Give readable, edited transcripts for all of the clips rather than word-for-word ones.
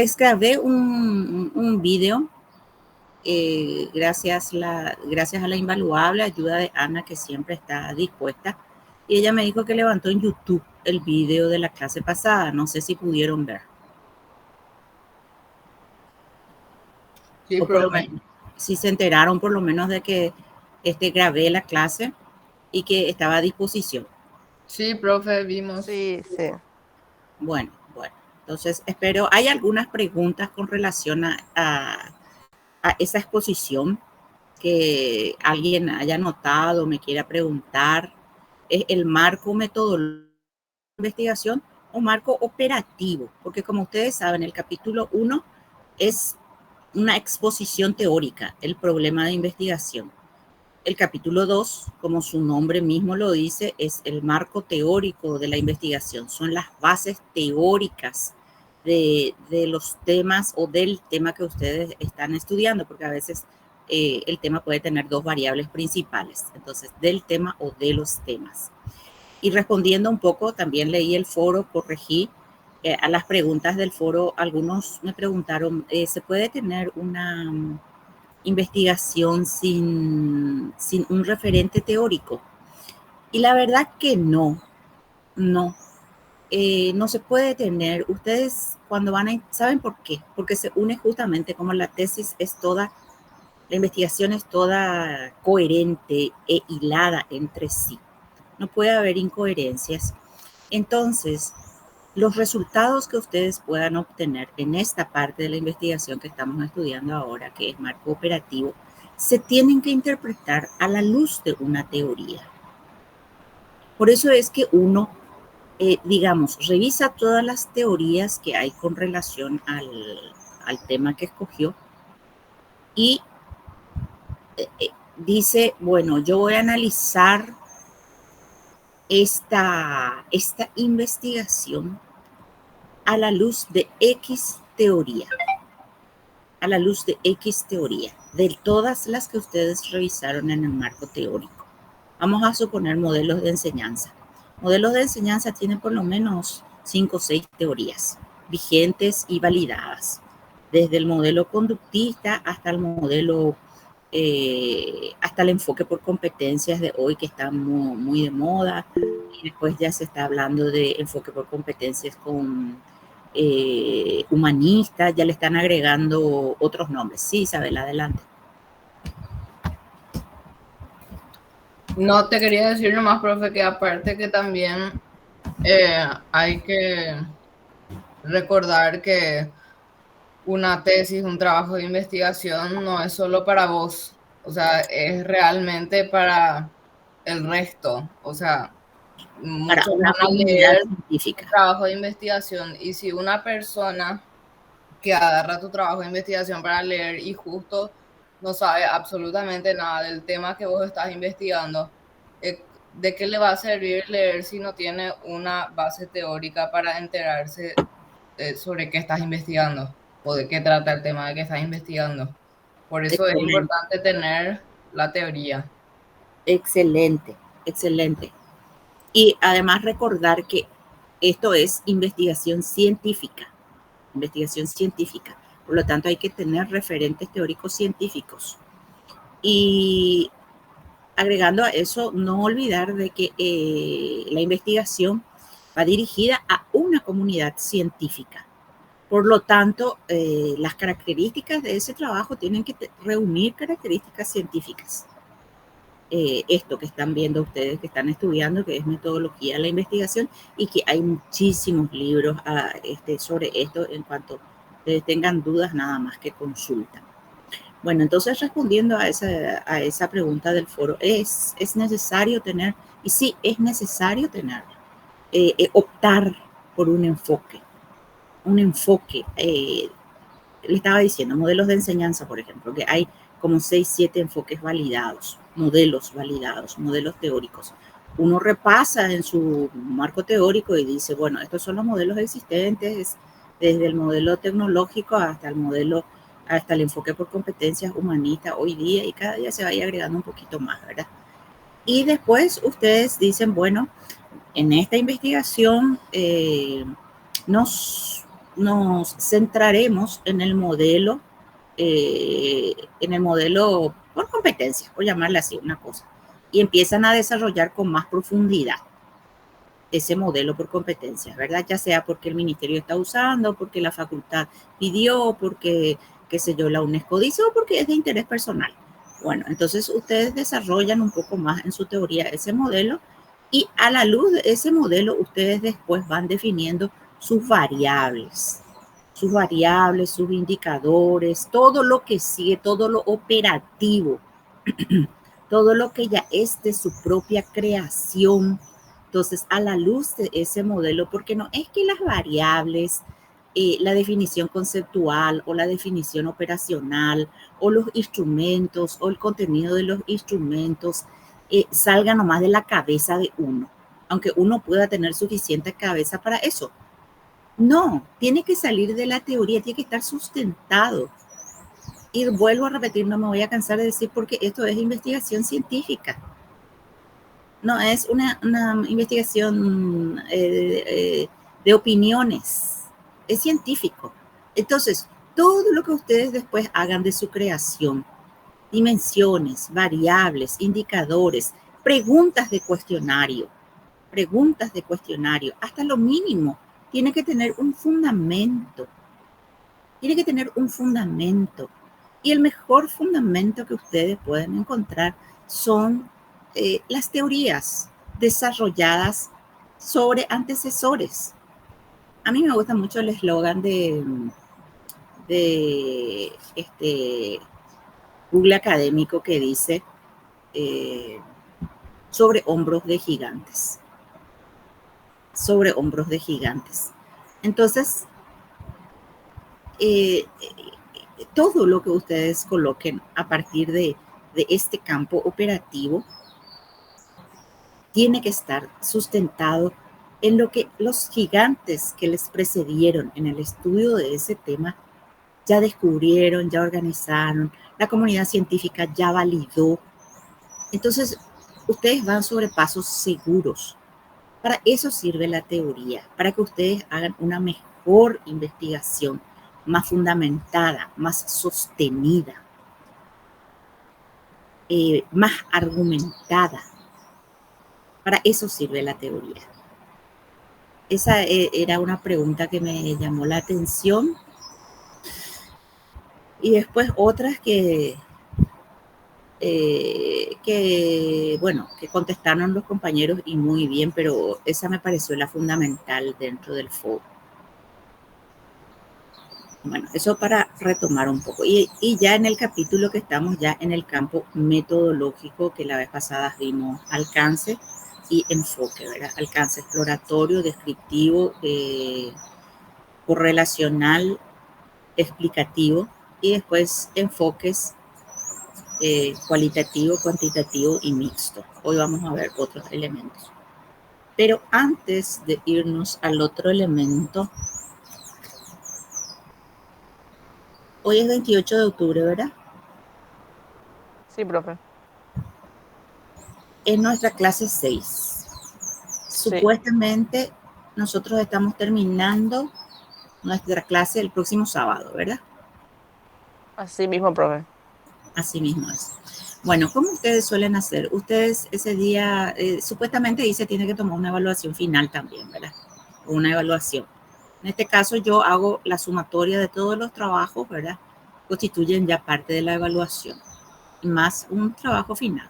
Les grabé un video gracias a la invaluable ayuda de Ana, que siempre está dispuesta. Y ella me dijo que levantó en YouTube el video de la clase pasada. No sé si pudieron ver. Sí, o por lo menos, si se enteraron por lo menos de que grabé la clase y que estaba a disposición. Sí, profe, vimos. Sí, sí. Bueno, entonces espero, hay algunas preguntas con relación a esa exposición que alguien haya notado, me quiera preguntar. ¿Es el marco metodológico de investigación o marco operativo? Porque como ustedes saben, el capítulo 1 es una exposición teórica, el problema de investigación. El capítulo 2, como su nombre mismo lo dice, es el marco teórico de la investigación. Son las bases teóricas de los temas o del tema que ustedes están estudiando, porque a veces el tema puede tener dos variables principales. Entonces, del tema o de los temas. Y respondiendo un poco, también leí el foro, corregí a las preguntas del foro. Algunos me preguntaron, ¿se puede tener una investigación sin un referente teórico? Y la verdad que no se puede tener. Ustedes cuando ¿saben por qué? Porque se une justamente como la tesis es toda, la investigación es toda coherente e hilada entre sí. No puede haber incoherencias. Entonces, los resultados que ustedes puedan obtener en esta parte de la investigación que estamos estudiando ahora, que es marco operativo, se tienen que interpretar a la luz de una teoría. Por eso es que uno, digamos, revisa todas las teorías que hay con relación al tema que escogió y dice, bueno, yo voy a analizar esta investigación a la luz de X teoría. A la luz de X teoría, de todas las que ustedes revisaron en el marco teórico. Vamos a suponer modelos de enseñanza. Modelos de enseñanza tienen por lo menos 5 o 6 teorías vigentes y validadas, desde el modelo conductista hasta el modelo, hasta el enfoque por competencias de hoy, que está muy, muy de moda, y después ya se está hablando de enfoque por competencias con humanista, ya le están agregando otros nombres. Sí, Isabel, adelante. No, te quería decir nomás, profe, que aparte que también hay que recordar que una tesis, un trabajo de investigación no es solo para vos, o sea, es realmente para el resto, o sea, Para muchos una van a comunidad leer científica. tu trabajo de investigación y si una persona que agarra tu trabajo de investigación para leer y justo no sabe absolutamente nada del tema que vos estás investigando, ¿de qué le va a servir leer si no tiene una base teórica para enterarse sobre qué estás investigando o de qué trata el tema de que estás investigando? Por eso es Excelente. importante tener la teoría. Excelente, excelente. Y además recordar que esto es investigación científica. Investigación científica. Por lo tanto, hay que tener referentes teóricos científicos. Y agregando a eso, no olvidar de que la investigación va dirigida a una comunidad científica. Por lo tanto, las características de ese trabajo tienen que reunir características científicas. Esto que están viendo ustedes, que están estudiando, que es metodología de la investigación, y que hay muchísimos libros sobre esto. En cuanto ustedes tengan dudas, nada más que consultan. Bueno, entonces respondiendo a esa pregunta del foro, ¿es necesario tener? Y sí, es necesario tener, optar por un enfoque. Le estaba diciendo, modelos de enseñanza, por ejemplo, que hay como 6, 7 enfoques validados, modelos teóricos. Uno repasa en su marco teórico y dice, bueno, estos son los modelos existentes, desde el modelo tecnológico hasta el enfoque por competencias humanistas hoy día, y cada día se va a ir agregando un poquito más, ¿verdad? Y después ustedes dicen, bueno, en esta investigación nos centraremos en el modelo por competencias, por llamarle así una cosa, y empiezan a desarrollar con más profundidad ese modelo por competencias, ¿verdad? Ya sea porque el ministerio está usando, porque la facultad pidió, porque, qué sé yo, la UNESCO dice, o porque es de interés personal. Bueno, entonces ustedes desarrollan un poco más en su teoría ese modelo y a la luz de ese modelo ustedes después van definiendo sus variables, sus indicadores, todo lo que sigue, todo lo operativo, todo lo que ya es de su propia creación. Entonces, a la luz de ese modelo, porque no es que las variables, la definición conceptual o la definición operacional o los instrumentos o el contenido de los instrumentos salgan nomás de la cabeza de uno, aunque uno pueda tener suficiente cabeza para eso. No, tiene que salir de la teoría, tiene que estar sustentado. Y vuelvo a repetir, no me voy a cansar de decir porque esto es investigación científica. No es una investigación de opiniones, es científico. Entonces, todo lo que ustedes después hagan de su creación, dimensiones, variables, indicadores, preguntas de cuestionario, hasta lo mínimo, tiene que tener un fundamento. Tiene que tener un fundamento. Y el mejor fundamento que ustedes pueden encontrar son las teorías desarrolladas sobre antecesores. A mí me gusta mucho el eslogan de Google académico que dice sobre hombros de gigantes. Sobre hombros de gigantes. Entonces, todo lo que ustedes coloquen a partir de este campo operativo tiene que estar sustentado en lo que los gigantes que les precedieron en el estudio de ese tema ya descubrieron, ya organizaron, la comunidad científica ya validó. Entonces, ustedes van sobre pasos seguros. Para eso sirve la teoría, para que ustedes hagan una mejor investigación, más fundamentada, más sostenida, más argumentada. Para eso sirve la teoría. Esa era una pregunta que me llamó la atención. Y después otras bueno, que contestaron los compañeros y muy bien, pero esa me pareció la fundamental dentro del FOB. Bueno, eso para retomar un poco. Y ya en el capítulo que estamos ya en el campo metodológico, que la vez pasada vimos alcance y enfoque, ¿verdad? Alcance exploratorio, descriptivo, correlacional, explicativo, y después enfoques cualitativo, cuantitativo y mixto. Hoy vamos a ver otros elementos. Pero antes de irnos al otro elemento, hoy es 28 de octubre, ¿verdad? Sí, profe. Es nuestra clase 6. Sí. Supuestamente nosotros estamos terminando nuestra clase el próximo sábado, ¿verdad? Así mismo, profe. Así mismo es. Bueno, ¿cómo ustedes suelen hacer? Ustedes ese día, supuestamente dice, tiene que tomar una evaluación final también, ¿verdad? O una evaluación. En este caso yo hago la sumatoria de todos los trabajos, ¿verdad? Constituyen ya parte de la evaluación, más un trabajo final.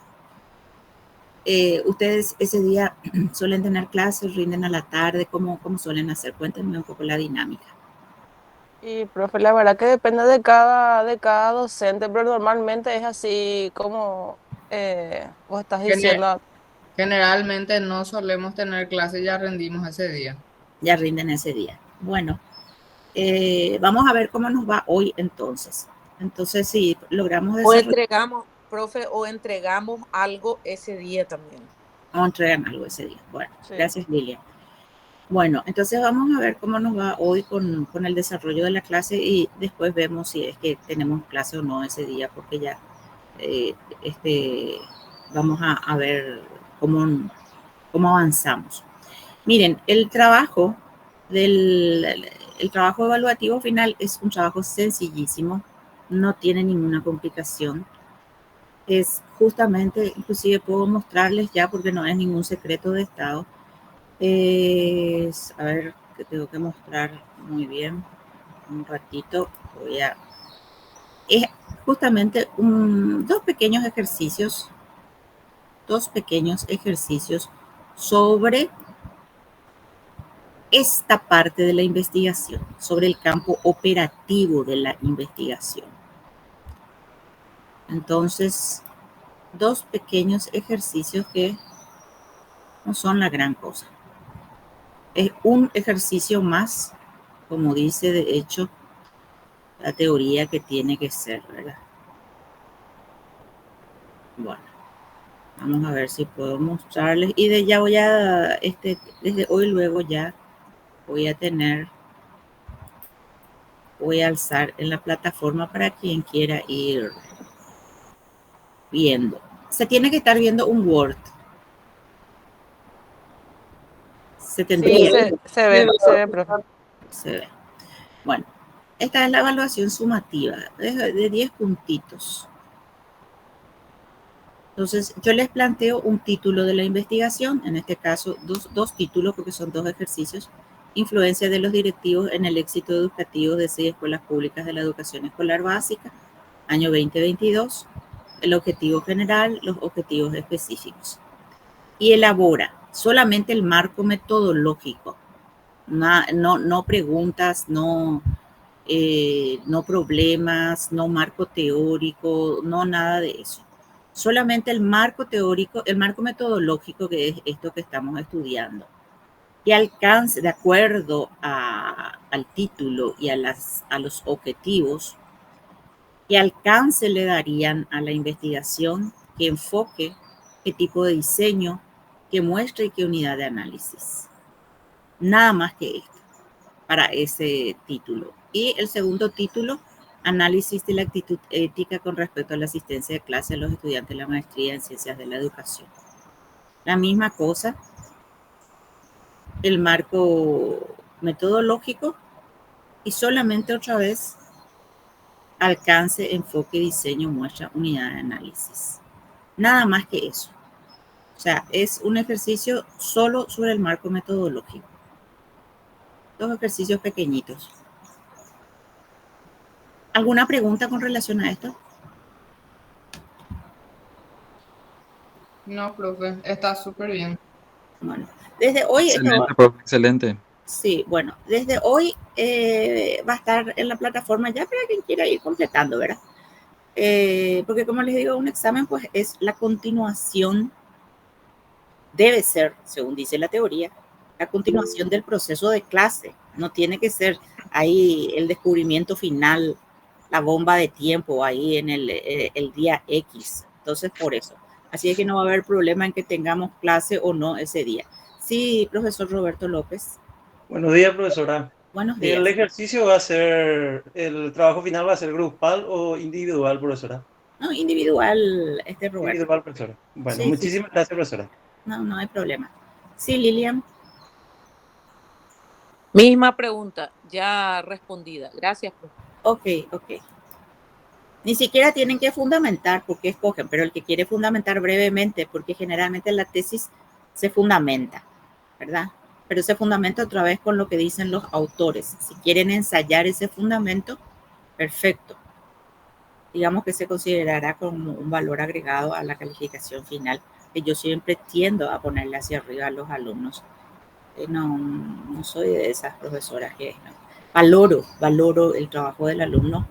Ustedes ese día suelen tener clases, rinden a la tarde, ¿cómo suelen hacer? Cuéntenme un poco la dinámica. Y, profe, la verdad que depende de cada docente, pero normalmente es así como vos estás diciendo. Generalmente no solemos tener clases, ya rendimos ese día. Ya rinden ese día. Bueno, vamos a ver cómo nos va hoy entonces. Entonces, si logramos desarrollar... O entregamos, profe, o entregamos algo ese día también. Vamos a entregar algo ese día. Bueno, Sí. Gracias, Lilia. Bueno, entonces vamos a ver cómo nos va hoy con el desarrollo de la clase y después vemos si es que tenemos clase o no ese día, porque ya vamos a ver cómo avanzamos. Miren, el trabajo el trabajo evaluativo final es un trabajo sencillísimo, no tiene ninguna complicación. Es justamente, inclusive puedo mostrarles ya porque no es ningún secreto de Estado. A ver, que tengo que mostrar muy bien. Un ratito es justamente dos pequeños ejercicios sobre esta parte de la investigación, sobre el campo operativo de la investigación. Entonces, dos pequeños ejercicios que no son la gran cosa. Es un ejercicio más, como dice de hecho la teoría que tiene que ser, ¿verdad? Bueno, vamos a ver si puedo mostrarles. Y desde hoy luego ya voy a alzar en la plataforma para quien quiera ir viendo. Se tiene que estar viendo un Word. ¿Se tendría? Sí, se ve, profe. Se ve. Bueno, esta es la evaluación sumativa de 10 puntitos. Entonces, yo les planteo un título de la investigación, en este caso dos títulos porque son dos ejercicios. Influencia de los directivos en el éxito educativo de 6 escuelas públicas de la educación escolar básica, año 2022, el objetivo general, los objetivos específicos. Y elabora solamente el marco metodológico, no preguntas, no problemas, no marco teórico, no nada de eso. Solamente el marco teórico, el marco metodológico, que es esto que estamos estudiando. Y alcance, de acuerdo al título y a los objetivos, qué alcance le darían a la investigación, qué enfoque, qué tipo de diseño, qué muestra y qué unidad de análisis. Nada más que esto para ese título. Y el segundo título, análisis de la actitud ética con respecto a la asistencia de clase a los estudiantes de la maestría en ciencias de la educación. La misma cosa, el marco metodológico y solamente otra vez alcance, enfoque, diseño, muestra, unidad de análisis. Nada más que eso. O sea, es un ejercicio solo sobre el marco metodológico. Dos ejercicios pequeñitos. ¿Alguna pregunta con relación a esto? No, profe, está súper bien. Bueno, desde hoy... Excelente, profe, excelente. Sí, bueno, desde hoy va a estar en la plataforma ya para quien quiera ir completando, ¿verdad? Porque como les digo, un examen pues es la continuación, debe ser, según dice la teoría, la continuación del proceso de clase. No tiene que ser ahí el descubrimiento final, la bomba de tiempo ahí en el día X. Entonces, por eso. Así es que no va a haber problema en que tengamos clase o no ese día. Sí, profesor Roberto López. Buenos días, profesora. Buenos ¿El días. ejercicio va a ser, el trabajo final va a ser grupal o individual, profesora? No, individual, Roberto. Individual, profesora. Bueno, Sí, muchísimas gracias, profesora. No hay problema. Sí, Lilian. Misma pregunta, ya respondida. Gracias, profe. Ok. Ni siquiera tienen que fundamentar porque escogen, pero el que quiere fundamentar brevemente, porque generalmente la tesis se fundamenta, ¿verdad? Pero se fundamenta otra vez con lo que dicen los autores. Si quieren ensayar ese fundamento, perfecto. Digamos que se considerará como un valor agregado a la calificación final, que yo siempre tiendo a ponerle hacia arriba a los alumnos. No soy de esas profesoras que valoro el trabajo del alumno,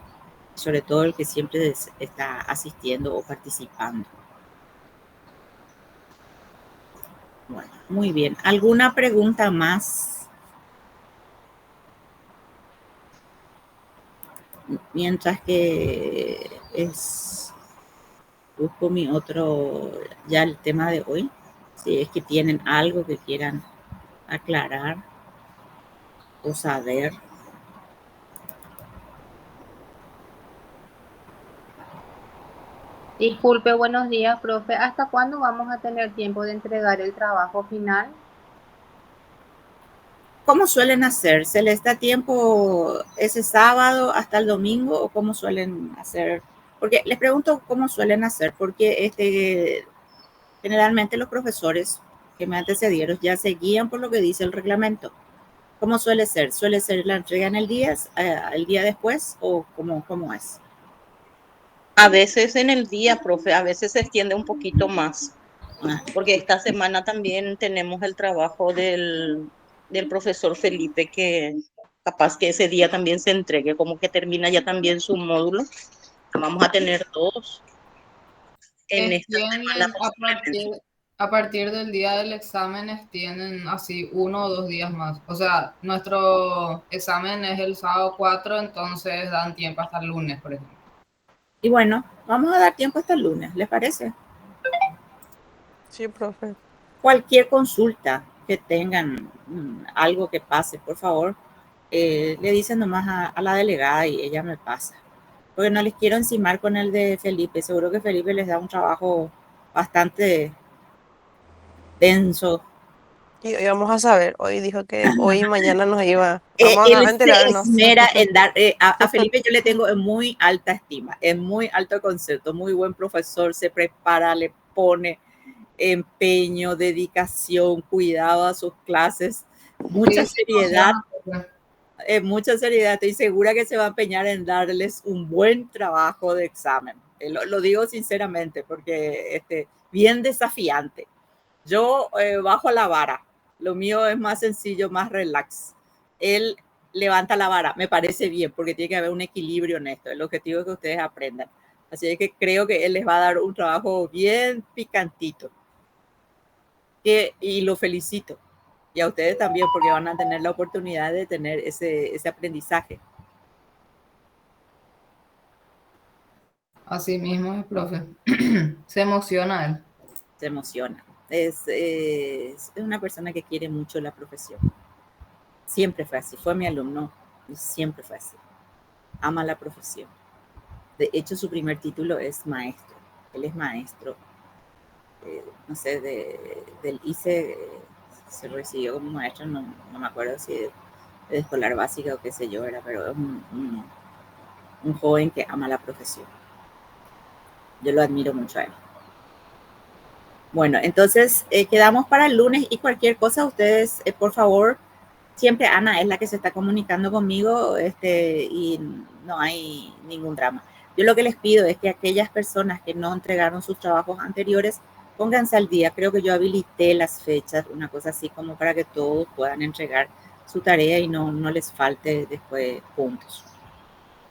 sobre todo el que siempre está asistiendo o participando. Bueno, muy bien. ¿Alguna pregunta más? Mientras que busco ya el tema de hoy, si es que tienen algo que quieran aclarar o saber. Disculpe, buenos días, profe. ¿Hasta cuándo vamos a tener tiempo de entregar el trabajo final? ¿Cómo suelen hacer? ¿Se les da tiempo ese sábado hasta el domingo o cómo suelen hacer? Porque les pregunto cómo suelen hacer, porque generalmente los profesores que me antecedieron ya se guían por lo que dice el reglamento. ¿Cómo suele ser? ¿Suele ser la entrega en el día después o cómo es? A veces en el día, profe, a veces se extiende un poquito más, Ah, porque esta semana también tenemos el trabajo del profesor Felipe, que capaz que ese día también se entregue, como que termina ya también su módulo. Vamos a tener dos en esta semana Extienden posiblemente. a partir del día del examen, extienden así 1 o 2 días más. O sea, nuestro examen es el sábado 4, entonces dan tiempo hasta el lunes, por ejemplo. y bueno, vamos a dar tiempo hasta el lunes, ¿les parece? Sí, profe. Cualquier consulta que tengan, algo que pase, por favor, le dicen nomás a la delegada y ella me pasa. Porque no les quiero encimar con el de Felipe. Seguro que Felipe les da un trabajo bastante denso. Y hoy vamos a saber. Hoy dijo que hoy y mañana nos iba. Vamos Él a se enterarnos. esmera en dar, a Felipe yo le tengo en muy alta estima, en muy alto concepto, muy buen profesor, se prepara, le pone empeño, dedicación, cuidado a sus clases, mucha Sí, se seriedad, emociona. mucha seriedad. Estoy segura que se va a empeñar en darles un buen trabajo de examen. Lo digo sinceramente porque bien desafiante. Yo bajo la vara, lo mío es más sencillo, más relax. Él levanta la vara, me parece bien, porque tiene que haber un equilibrio en esto. El objetivo es que ustedes aprendan. Así que creo que él les va a dar un trabajo bien picantito. Y lo felicito. Y a ustedes también, porque van a tener la oportunidad de tener ese aprendizaje. Así mismo es, profe. Se emociona él. Se emociona. Es una persona que quiere mucho la profesión. Siempre fue así. Fue mi alumno y siempre fue así. Ama la profesión. De hecho, su primer título es maestro. Él es maestro, no sé, del ICE, se recibió como maestro, no me acuerdo si de escolar básica o qué sé yo era, pero es un joven que ama la profesión. Yo lo admiro mucho a él. Bueno, entonces quedamos para el lunes y cualquier cosa, ustedes, por favor, siempre Ana es la que se está comunicando conmigo y no hay ningún drama. Yo lo que les pido es que aquellas personas que no entregaron sus trabajos anteriores, pónganse al día. Creo que yo habilité las fechas, una cosa así como para que todos puedan entregar su tarea y no les falte después puntos.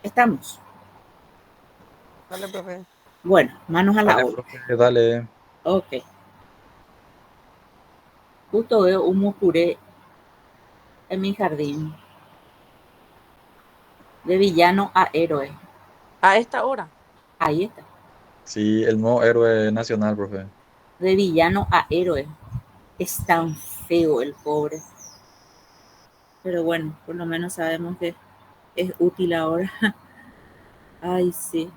¿Estamos? Dale, profe. Bueno, manos a la Dale, obra. profe, dale. Ok. Justo veo un mucuré en mi jardín. De villano a héroe. A esta hora. Ahí está. Sí, el nuevo héroe nacional, profe. De villano a héroe. Es tan feo el pobre. Pero bueno, por lo menos sabemos que es útil ahora. Ay, sí.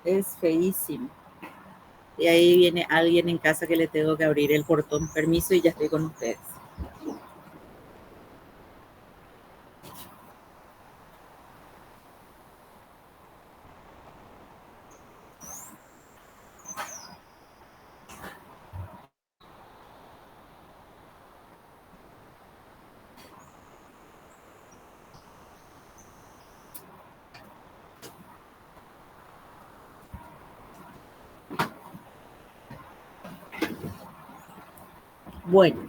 Es feísimo. Y ahí viene alguien en casa que le tengo que abrir el portón. Permiso y ya estoy con ustedes. Bueno,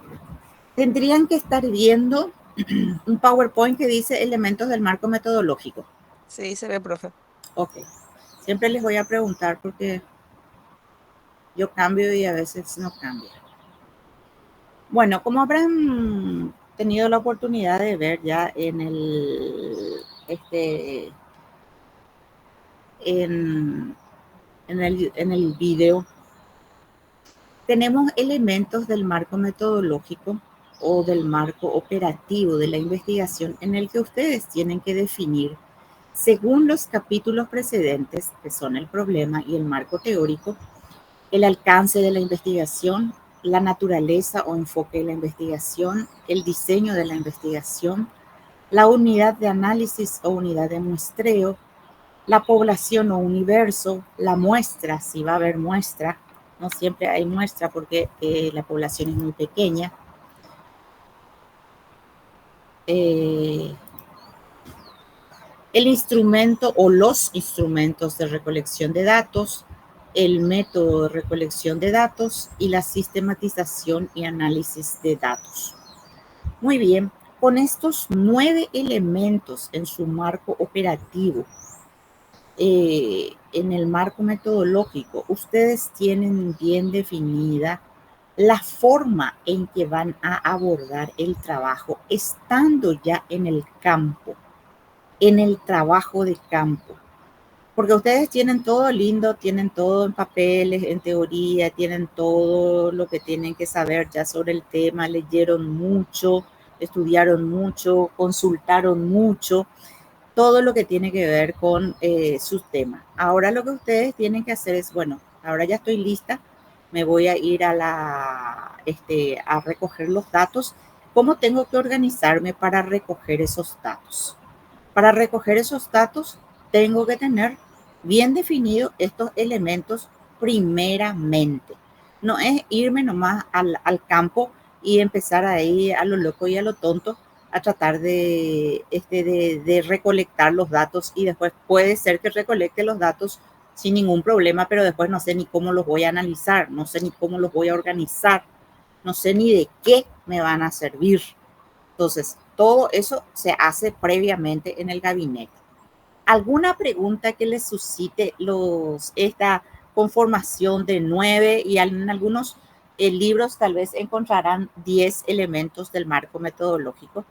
tendrían que estar viendo un PowerPoint que dice elementos del marco metodológico. Sí, se ve, profe. Ok. Siempre les voy a preguntar porque yo cambio y a veces no cambia. Bueno, como habrán tenido la oportunidad de ver ya en el video, tenemos elementos del marco metodológico o del marco operativo de la investigación en el que ustedes tienen que definir, según los capítulos precedentes, que son el problema y el marco teórico, el alcance de la investigación, la naturaleza o enfoque de la investigación, el diseño de la investigación, la unidad de análisis o unidad de muestreo, la población o universo, la muestra, si va a haber muestra, no siempre hay muestra porque la población es muy pequeña. El instrumento o los instrumentos de recolección de datos, el método de recolección de datos y la sistematización y análisis de datos. Muy bien, con estos 9 elementos en su marco operativo, en el marco metodológico, ustedes tienen bien definida la forma en que van a abordar el trabajo estando ya en el campo, en el trabajo de campo. Porque ustedes tienen todo lindo, tienen todo en papeles, en teoría, tienen todo lo que tienen que saber ya sobre el tema, leyeron mucho, estudiaron mucho, consultaron mucho, todo lo que tiene que ver con sus temas. Ahora lo que ustedes tienen que hacer es, bueno, ahora ya estoy lista, me voy a ir a recoger los datos. ¿Cómo tengo que organizarme para recoger esos datos? Para recoger esos datos, tengo que tener bien definidos estos elementos primeramente. No es irme nomás al campo y empezar ahí a lo loco y a lo tonto a tratar de recolectar los datos y después puede ser que recolecte los datos sin ningún problema, pero después no sé ni cómo los voy a analizar, no sé ni cómo los voy a organizar, no sé ni de qué me van a servir. Entonces, todo eso se hace previamente en el gabinete. ¿Alguna pregunta que les suscite esta conformación de 9 y en algunos libros tal vez encontrarán 10 elementos del marco metodológico?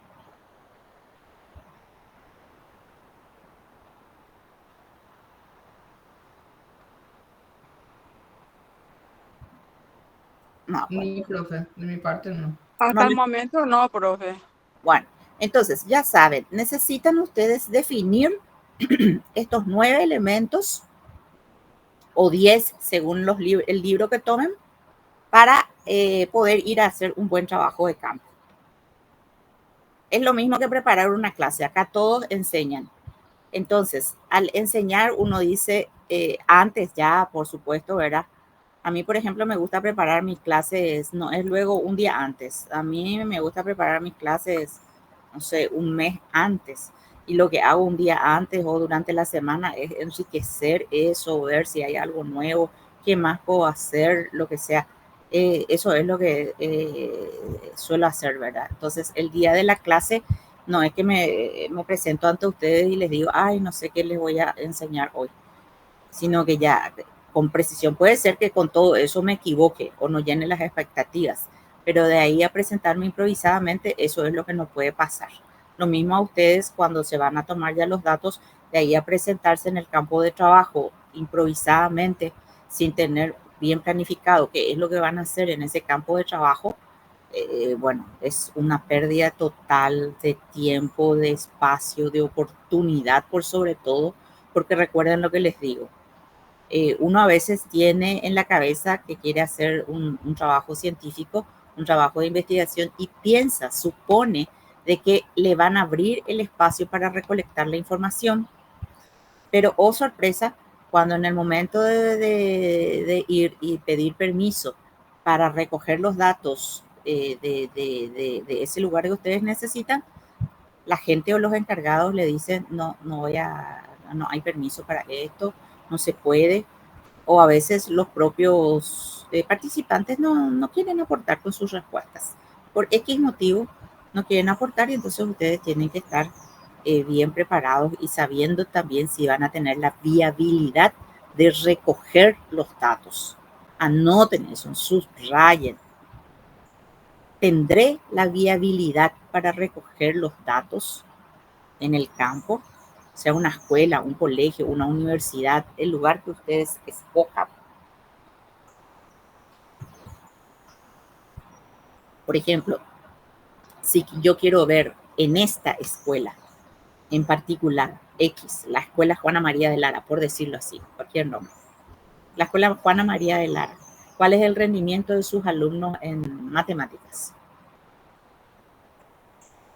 No, bueno. Ni, profe, de mi parte no. Hasta el momento no, profe. Bueno, entonces ya saben, necesitan ustedes definir estos 9 elementos o 10 según el libro que tomen para poder ir a hacer un buen trabajo de campo. Es lo mismo que preparar una clase, acá todos enseñan. Entonces, al enseñar uno dice antes ya, por supuesto, ¿verdad? A mí, por ejemplo, me gusta preparar mis clases, no es luego un día antes. A mí me gusta preparar mis clases, no sé, un mes antes. Y lo que hago un día antes o durante la semana es enriquecer eso, ver si hay algo nuevo, qué más puedo hacer, lo que sea. Eso es lo que suelo hacer, ¿verdad? Entonces, el día de la clase no es que me presento ante ustedes y les digo, ay, no sé qué les voy a enseñar hoy, sino que ya con precisión puede ser que con todo eso me equivoque o no llene las expectativas, pero de ahí a presentarme improvisadamente, eso es lo que no puede pasar. Lo mismo a ustedes cuando se van a tomar ya los datos, de ahí a presentarse en el campo de trabajo improvisadamente, sin tener bien planificado qué es lo que van a hacer en ese campo de trabajo, bueno, es una pérdida total de tiempo, de espacio, de oportunidad, por sobre todo, porque recuerden lo que les digo. Uno a veces tiene en la cabeza que quiere hacer un trabajo científico, un trabajo de investigación y piensa, supone de que le van a abrir el espacio para recolectar la información. Pero, oh sorpresa, cuando en el momento de ir y pedir permiso para recoger los datos de ese lugar que ustedes necesitan, la gente o los encargados le dicen, no hay permiso para esto, no se puede. O a veces los propios participantes no quieren aportar con sus respuestas. Por X motivo no quieren aportar y entonces ustedes tienen que estar bien preparados y sabiendo también si van a tener la viabilidad de recoger los datos. Anoten eso, subrayen. ¿Tendré la viabilidad para recoger los datos en el campo? Sea una escuela, un colegio, una universidad, el lugar que ustedes escojan. Por ejemplo, si yo quiero ver en esta escuela, en particular, X, la escuela Juana María de Lara, por decirlo así, cualquier nombre. La escuela Juana María de Lara. cuál es el rendimiento de sus alumnos en matemáticas.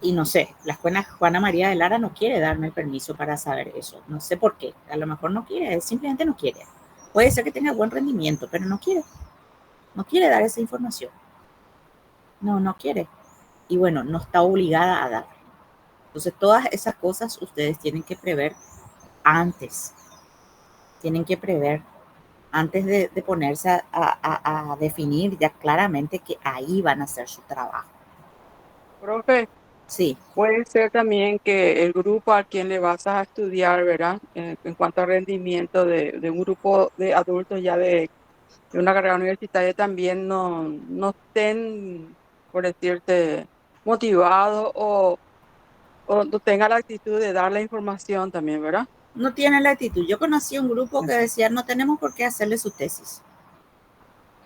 Y no sé, la escuela Juana María de Lara no quiere darme el permiso para saber eso. No sé por qué. A lo mejor no quiere, simplemente no quiere. Puede ser que tenga buen rendimiento, pero no quiere. No quiere dar esa información. No quiere. Y bueno, no está obligada a dar. Entonces, todas esas cosas ustedes tienen que prever antes. Tienen que prever antes de ponerse a definir ya claramente que ahí van a hacer su trabajo. Profe, Sí, puede ser también que el grupo al quien le vas a estudiar, ¿verdad? En cuanto a rendimiento de un grupo de adultos ya de una carrera universitaria también no estén, por decirte, motivados o no tenga la actitud de dar la información también, ¿verdad? no tiene la actitud. Yo conocí un grupo que decía, no tenemos por qué hacerle su tesis.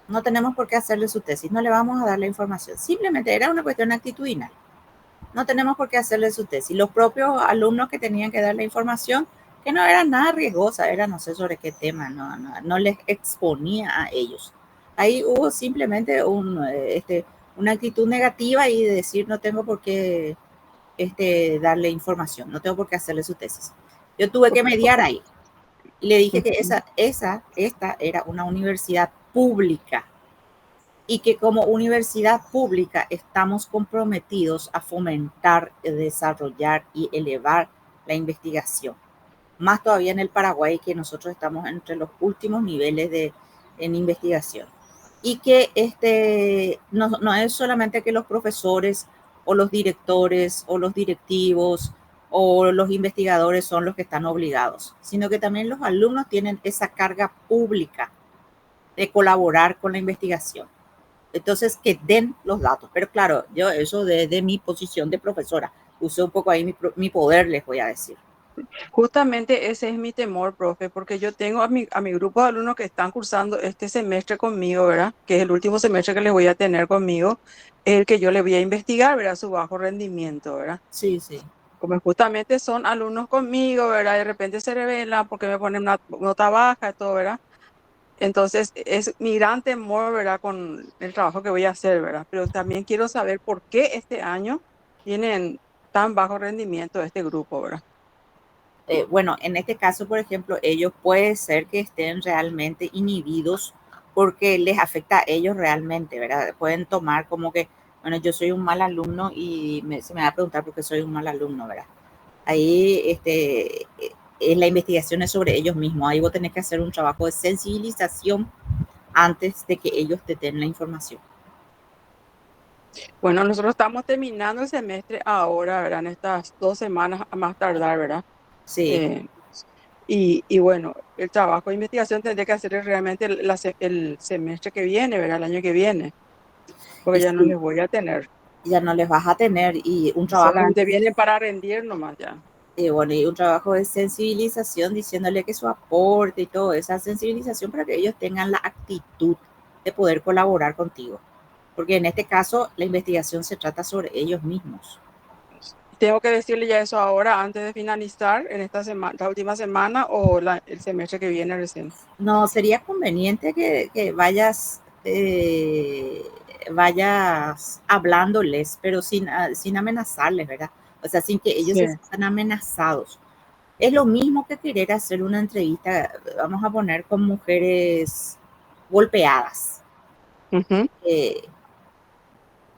No tenemos por qué hacerle su tesis, no le vamos a dar la información. Simplemente era una cuestión actitudinal. No tenemos por qué hacerle su tesis. Los propios alumnos que tenían que dar la información, que no era nada riesgosa, era no sé sobre qué tema, no les exponía a ellos. Ahí hubo simplemente una actitud negativa y de decir no tengo por qué darle información, no tengo por qué hacerle su tesis. Yo tuve que mediar ahí y le dije que esta era una universidad pública y que como universidad pública estamos comprometidos a fomentar, desarrollar y elevar la investigación. Más todavía en el Paraguay, que nosotros estamos entre los últimos niveles en investigación. Y que no es solamente que los profesores o los directores o los directivos o los investigadores son los que están obligados, sino que también los alumnos tienen esa carga pública de colaborar con la investigación. Entonces, que den los datos. Pero claro, yo eso desde mi posición de profesora, usé un poco ahí mi poder, les voy a decir. Justamente ese es mi temor, profe, porque yo tengo a mi grupo de alumnos que están cursando este semestre conmigo, ¿verdad? Que es el último semestre que les voy a tener conmigo, es el que yo les voy a investigar, ¿verdad? Su bajo rendimiento, ¿verdad? Sí, sí. Como justamente son alumnos conmigo, ¿verdad? De repente se revelan porque me ponen una nota baja y todo, ¿verdad? Entonces, es mi gran temor, ¿verdad? Con el trabajo que voy a hacer, ¿verdad? Pero también quiero saber por qué este año tienen tan bajo rendimiento este grupo, ¿verdad? Bueno, en este caso, por ejemplo, ellos puede ser que estén realmente inhibidos porque les afecta a ellos realmente, ¿verdad? Pueden tomar como que, bueno, yo soy un mal alumno y se me va a preguntar por qué soy un mal alumno, ¿verdad? Ahí la investigación es sobre ellos mismos. Ahí vos tenés que hacer un trabajo de sensibilización antes de que ellos te den la información. Bueno, nosotros estamos terminando el semestre ahora, ¿verdad? En estas 2 semanas a más tardar, ¿verdad? Sí, Eh, y bueno, el trabajo de investigación tendré que hacer realmente el semestre que viene, ¿verdad? El año que viene, porque y ya no sí, les voy a tener. ya no les vas a tener y un trabajo, Solamente vienen para rendir nomás ya. bueno, y un trabajo de sensibilización diciéndole que su aporte y todo esa sensibilización para que ellos tengan la actitud de poder colaborar contigo. Porque en este caso la investigación se trata sobre ellos mismos. ¿Tengo que decirle ya eso ahora antes de finalizar en esta semana, la última semana o el semestre que viene recién? No, sería conveniente que vayas hablándoles, pero sin amenazarles, ¿verdad? O sea, sin que ellos Sí. se sientan amenazados. Es lo mismo que querer hacer una entrevista, vamos a poner con mujeres golpeadas. Ujú. Eh,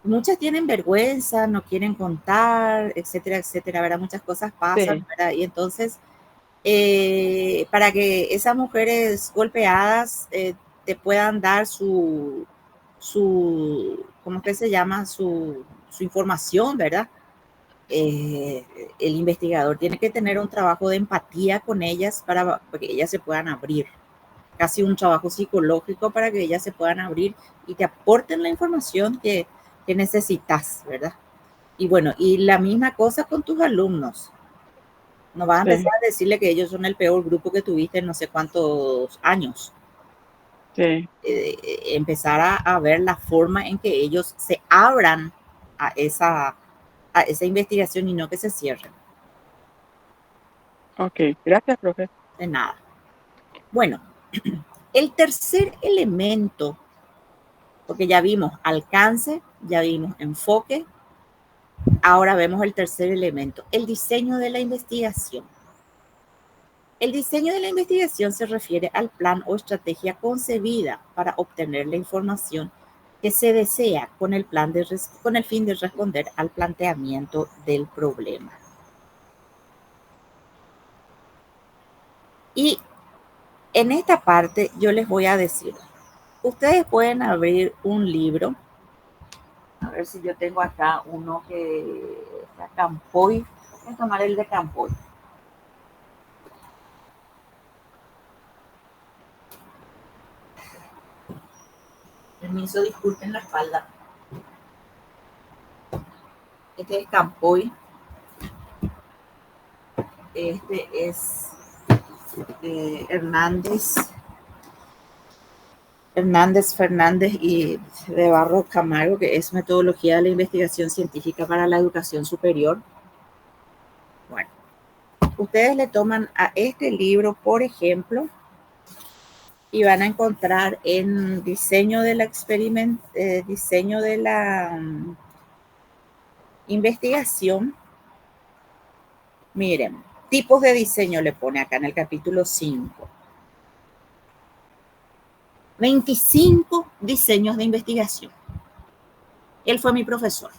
Muchas tienen vergüenza, no quieren contar, etcétera, etcétera, ¿verdad? Muchas cosas pasan, Sí. ¿verdad? Y entonces, para que esas mujeres golpeadas te puedan dar ¿cómo que se llama? Su información, ¿verdad? Eh, el investigador tiene que tener un trabajo de empatía con ellas para que ellas se puedan abrir. Casi un trabajo psicológico para que ellas se puedan abrir y te aporten la información que necesitas, ¿verdad? Y bueno, y la misma cosa con tus alumnos. No vas a Sí. empezar a decirle que ellos son el peor grupo que tuviste en no sé cuántos años. Sí. Empezar a ver la forma en que ellos se abran a esa investigación y no que se cierren. Ok. Gracias, profe. De nada. Bueno, el tercer elemento Porque ya vimos alcance, ya vimos enfoque. Ahora vemos el tercer elemento, el diseño de la investigación. El diseño de la investigación se refiere al plan o estrategia concebida para obtener la información que se desea con el fin de responder al planteamiento del problema. Y en esta parte yo les voy a decir, ustedes pueden abrir un libro. A ver si yo tengo acá uno que está Campoy. Voy a tomar el de Campoy. Permiso, disculpen la espalda. Este es Campoy. Este es Fernández y de Barro Camargo, que es metodología de la investigación científica para la educación superior. Bueno, ustedes le toman a este libro, por ejemplo, y van a encontrar en diseño de la investigación. Miren, tipos de diseño le pone acá en el capítulo 5. 25 diseños de investigación. Él fue mi profesor.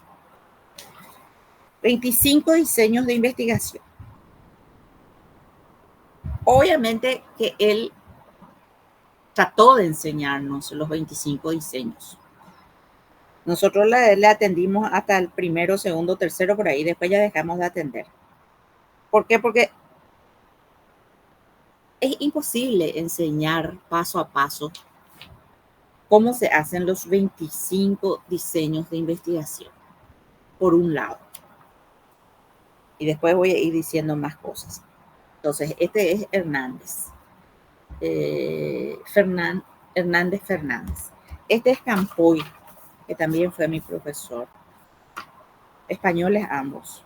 25 diseños de investigación. Obviamente que él trató de enseñarnos los 25 diseños. Nosotros le atendimos hasta el primero, segundo, tercero, por ahí. Después ya dejamos de atender. ¿Por qué? Porque es imposible enseñar paso a paso cómo se hacen los 25 diseños de investigación, por un lado. Y después voy a ir diciendo más cosas. Entonces, este es Hernández. Fernández. Este es Campoy, que también fue mi profesor. Españoles ambos.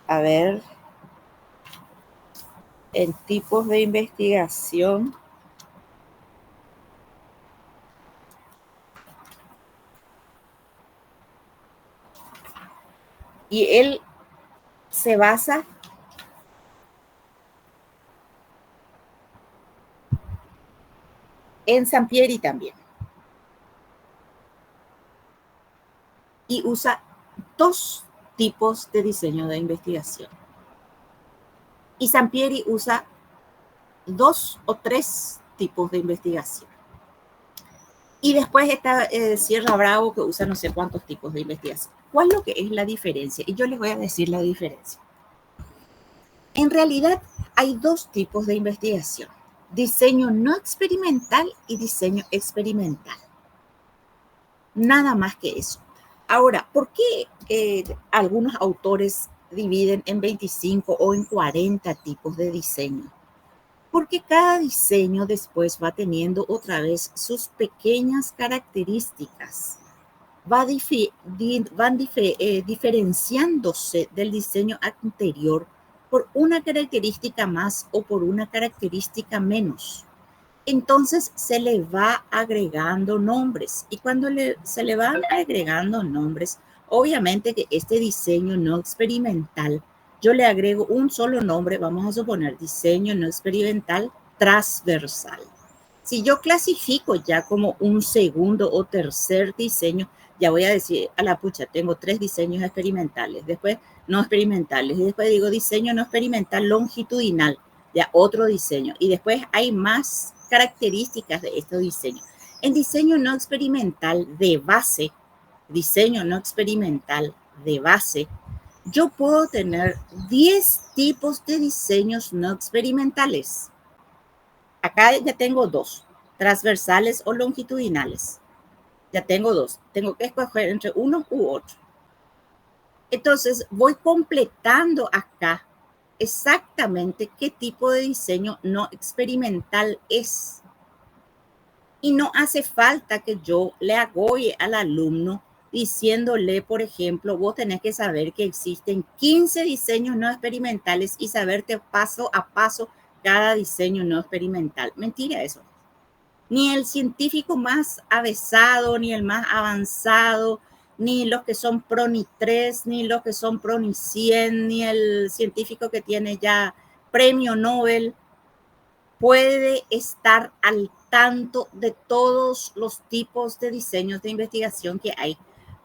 A ver, en tipos de investigación. Y él se basa en Sampieri también. Y usa 2 tipos de diseño de investigación. Y Sampieri usa 2 o 3 tipos de investigación. Y después está Sierra Bravo, que usa no sé cuántos tipos de investigación. ¿Cuál es lo que es la diferencia? Y yo les voy a decir la diferencia. En realidad hay 2 tipos de investigación. Diseño no experimental y diseño experimental. Nada más que eso. Ahora, ¿por qué algunos autores dividen en 25 o en 40 tipos de diseño? Porque cada diseño después va teniendo otra vez sus pequeñas características. Van diferenciándose del diseño anterior por una característica más o por una característica menos. Entonces se le va agregando nombres, y cuando se le van agregando nombres, obviamente que este diseño no experimental, yo le agrego un solo nombre, vamos a suponer diseño no experimental transversal. Si yo clasifico ya como un segundo o tercer diseño, ya voy a decir, a la pucha, tengo 3 diseños experimentales, después no experimentales, y después digo diseño no experimental longitudinal, ya otro diseño, y después hay más características de estos diseños. En diseño no experimental de base, yo puedo tener 10 tipos de diseños no experimentales. Acá ya tengo 2, transversales o longitudinales. Ya tengo 2. Tengo que escoger entre uno u otro. Entonces voy completando acá exactamente qué tipo de diseño no experimental es. Y no hace falta que yo le agoye al alumno diciéndole, por ejemplo, vos tenés que saber que existen 15 diseños no experimentales y saberte paso a paso cada diseño no experimental. Mentira eso. Ni el científico más avesado, ni el más avanzado, ni los que son PRONI 3, ni los que son PRONI 100, ni el científico que tiene ya premio Nobel, puede estar al tanto de todos los tipos de diseños de investigación que hay.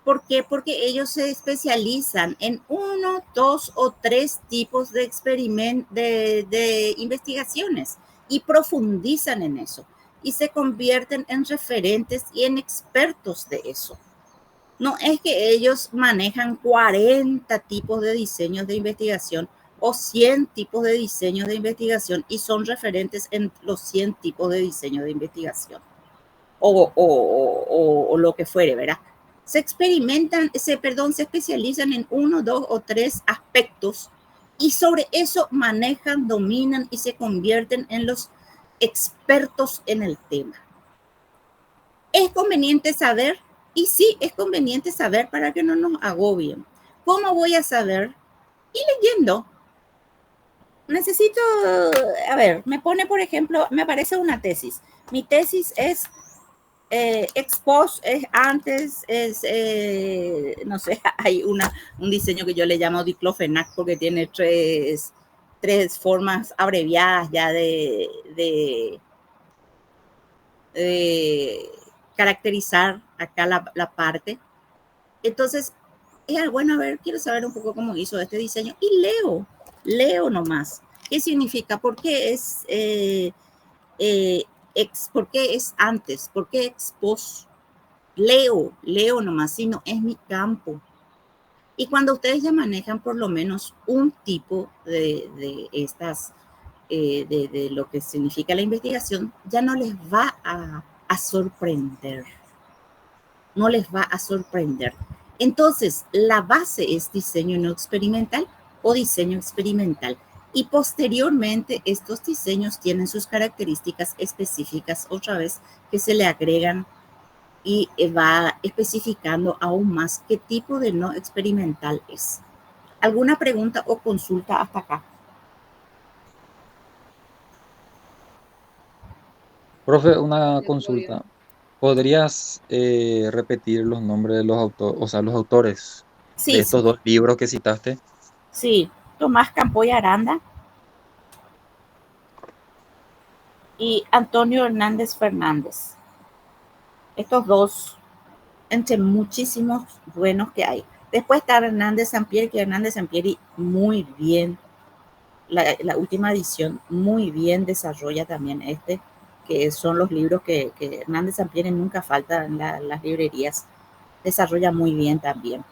¿Por qué? Porque ellos se especializan en 1, 2 o 3 tipos de investigaciones y profundizan en eso y se convierten en referentes y en expertos de eso. No es que ellos manejan 40 tipos de diseños de investigación o 100 tipos de diseños de investigación y son referentes en los 100 tipos de diseño de investigación o lo que fuere, ¿verdad? Se especializan en 1, 2 o 3 aspectos y sobre eso manejan, dominan y se convierten en los expertos en el tema. Es conveniente saber, y sí, es conveniente saber para que no nos agobien. ¿Cómo voy a saber? Y leyendo. Necesito, a ver, me pone, por ejemplo, me aparece una tesis. Mi tesis es ex post, es antes, es, no sé, hay un diseño que yo le llamo diclofenac porque tiene tres formas abreviadas ya de caracterizar acá la parte. Entonces, bueno, a ver, quiero saber un poco cómo hizo este diseño y leo nomás. ¿Qué significa? ¿Por qué es por qué es antes? ¿Por qué ex post? Leo nomás, si no es mi campo. Y cuando ustedes ya manejan por lo menos un tipo de estas, de lo que significa la investigación, ya no les va a sorprender. No les va a sorprender. Entonces, la base es diseño no experimental o diseño experimental. Y posteriormente, estos diseños tienen sus características específicas, otra vez, que se le agregan y va especificando aún más qué tipo de no experimental es. ¿Alguna pregunta o consulta hasta acá? Profe, una consulta. ¿Podrías repetir los nombres de los autores, o sea, los autores de Sí, estos dos libros que citaste? sí. Tomás Campoy Aranda y Antonio Hernández Fernández. Estos dos, entre muchísimos buenos que hay. Después está Hernández Sampieri, que Hernández Sampieri muy bien, la última edición muy bien desarrolla también que son los libros que Hernández Sampieri nunca falta en las librerías, desarrolla muy bien también.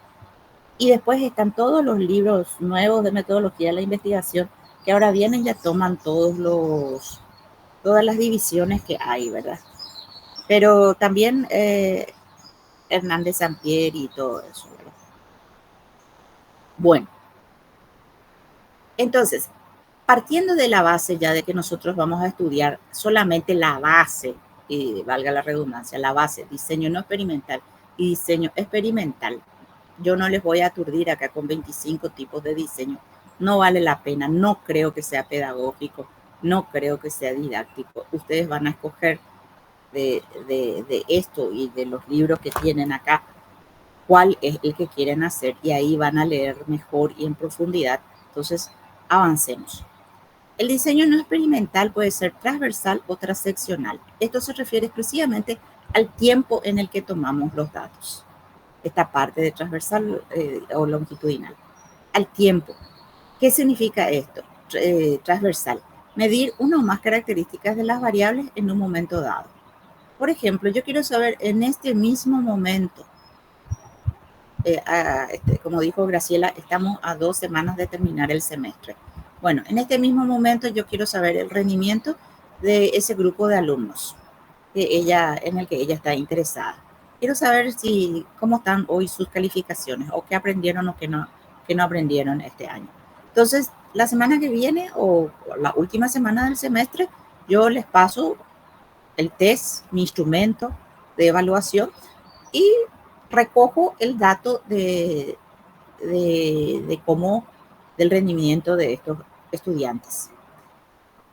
Y después están todos los libros nuevos de metodología de la investigación, que ahora vienen y ya toman todas las divisiones que hay, ¿verdad? Pero también Hernández Sampieri y todo eso, ¿verdad? Bueno, entonces, partiendo de la base ya de que nosotros vamos a estudiar solamente la base, y valga la redundancia, la base, diseño no experimental y diseño experimental, yo no les voy a aturdir acá con 25 tipos de diseño, no vale la pena, no creo que sea pedagógico, no creo que sea didáctico, ustedes van a escoger de esto y de los libros que tienen acá, cuál es el que quieren hacer y ahí van a leer mejor y en profundidad. Entonces, avancemos. El diseño no experimental puede ser transversal o transeccional. Esto se refiere exclusivamente al tiempo en el que tomamos los datos. Esta parte de transversal o longitudinal. Al tiempo. ¿Qué significa esto? Transversal. Medir una o más características de las variables en un momento dado. Por ejemplo, yo quiero saber en este mismo momento, como dijo Graciela, estamos a 2 semanas de terminar el semestre. Bueno, en este mismo momento yo quiero saber el rendimiento de ese grupo de alumnos en el que ella está interesada. Quiero saber cómo están hoy sus calificaciones o qué aprendieron o qué no aprendieron este año. Entonces, la semana que viene o la última semana del semestre, yo les paso el test, mi instrumento de evaluación y recojo el dato del rendimiento de estos estudiantes.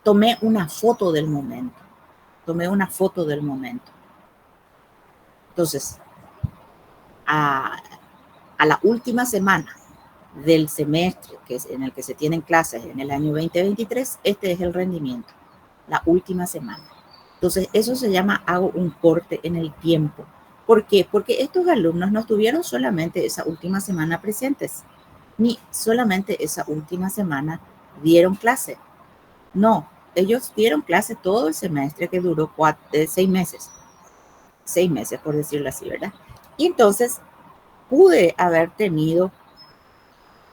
Tomé una foto del momento. tomé una foto del momento. Entonces, a la última semana del semestre que es en el que se tienen clases en el año 2023, este es el rendimiento, la última semana. Entonces, eso se llama hago un corte en el tiempo. ¿Por qué? Porque estos alumnos no estuvieron solamente esa última semana presentes, ni solamente esa última semana dieron clase. No, ellos dieron clase todo el semestre que duró 6 meses. 6 meses, por decirlo así, ¿verdad? Y entonces pude haber tenido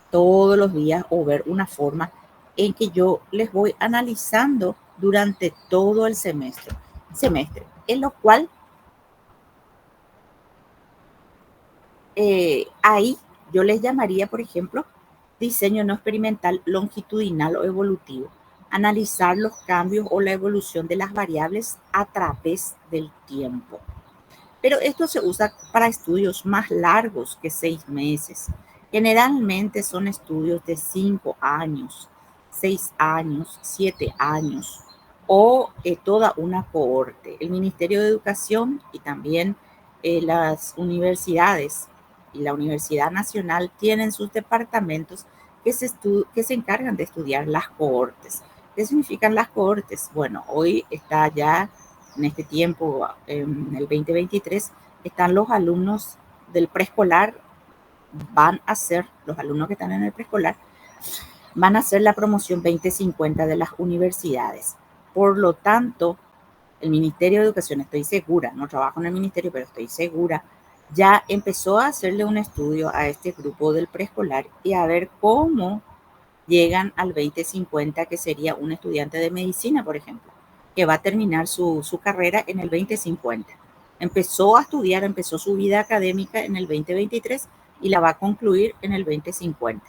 todos los días o ver una forma en que yo les voy analizando durante todo el semestre, en lo cual ahí yo les llamaría, por ejemplo, diseño no experimental longitudinal o evolutivo, analizar los cambios o la evolución de las variables a través del tiempo. Pero esto se usa para estudios más largos que 6 meses. Generalmente son estudios de 5 años, 6 años, 7 años o toda una cohorte. El Ministerio de Educación y también las universidades y la Universidad Nacional tienen sus departamentos que se encargan de estudiar las cohortes. ¿Qué significan las cohortes? Bueno, hoy está ya en este tiempo, en el 2023, están los alumnos del preescolar, los alumnos que están en el preescolar, van a hacer la promoción 2050 de las universidades. Por lo tanto, el Ministerio de Educación, estoy segura, no trabajo en el ministerio, pero estoy segura, ya empezó a hacerle un estudio a este grupo del preescolar y a ver cómo llegan al 2050, que sería un estudiante de medicina, por ejemplo, que va a terminar su carrera en el 2050. Empezó a estudiar, empezó su vida académica en el 2023 y la va a concluir en el 2050.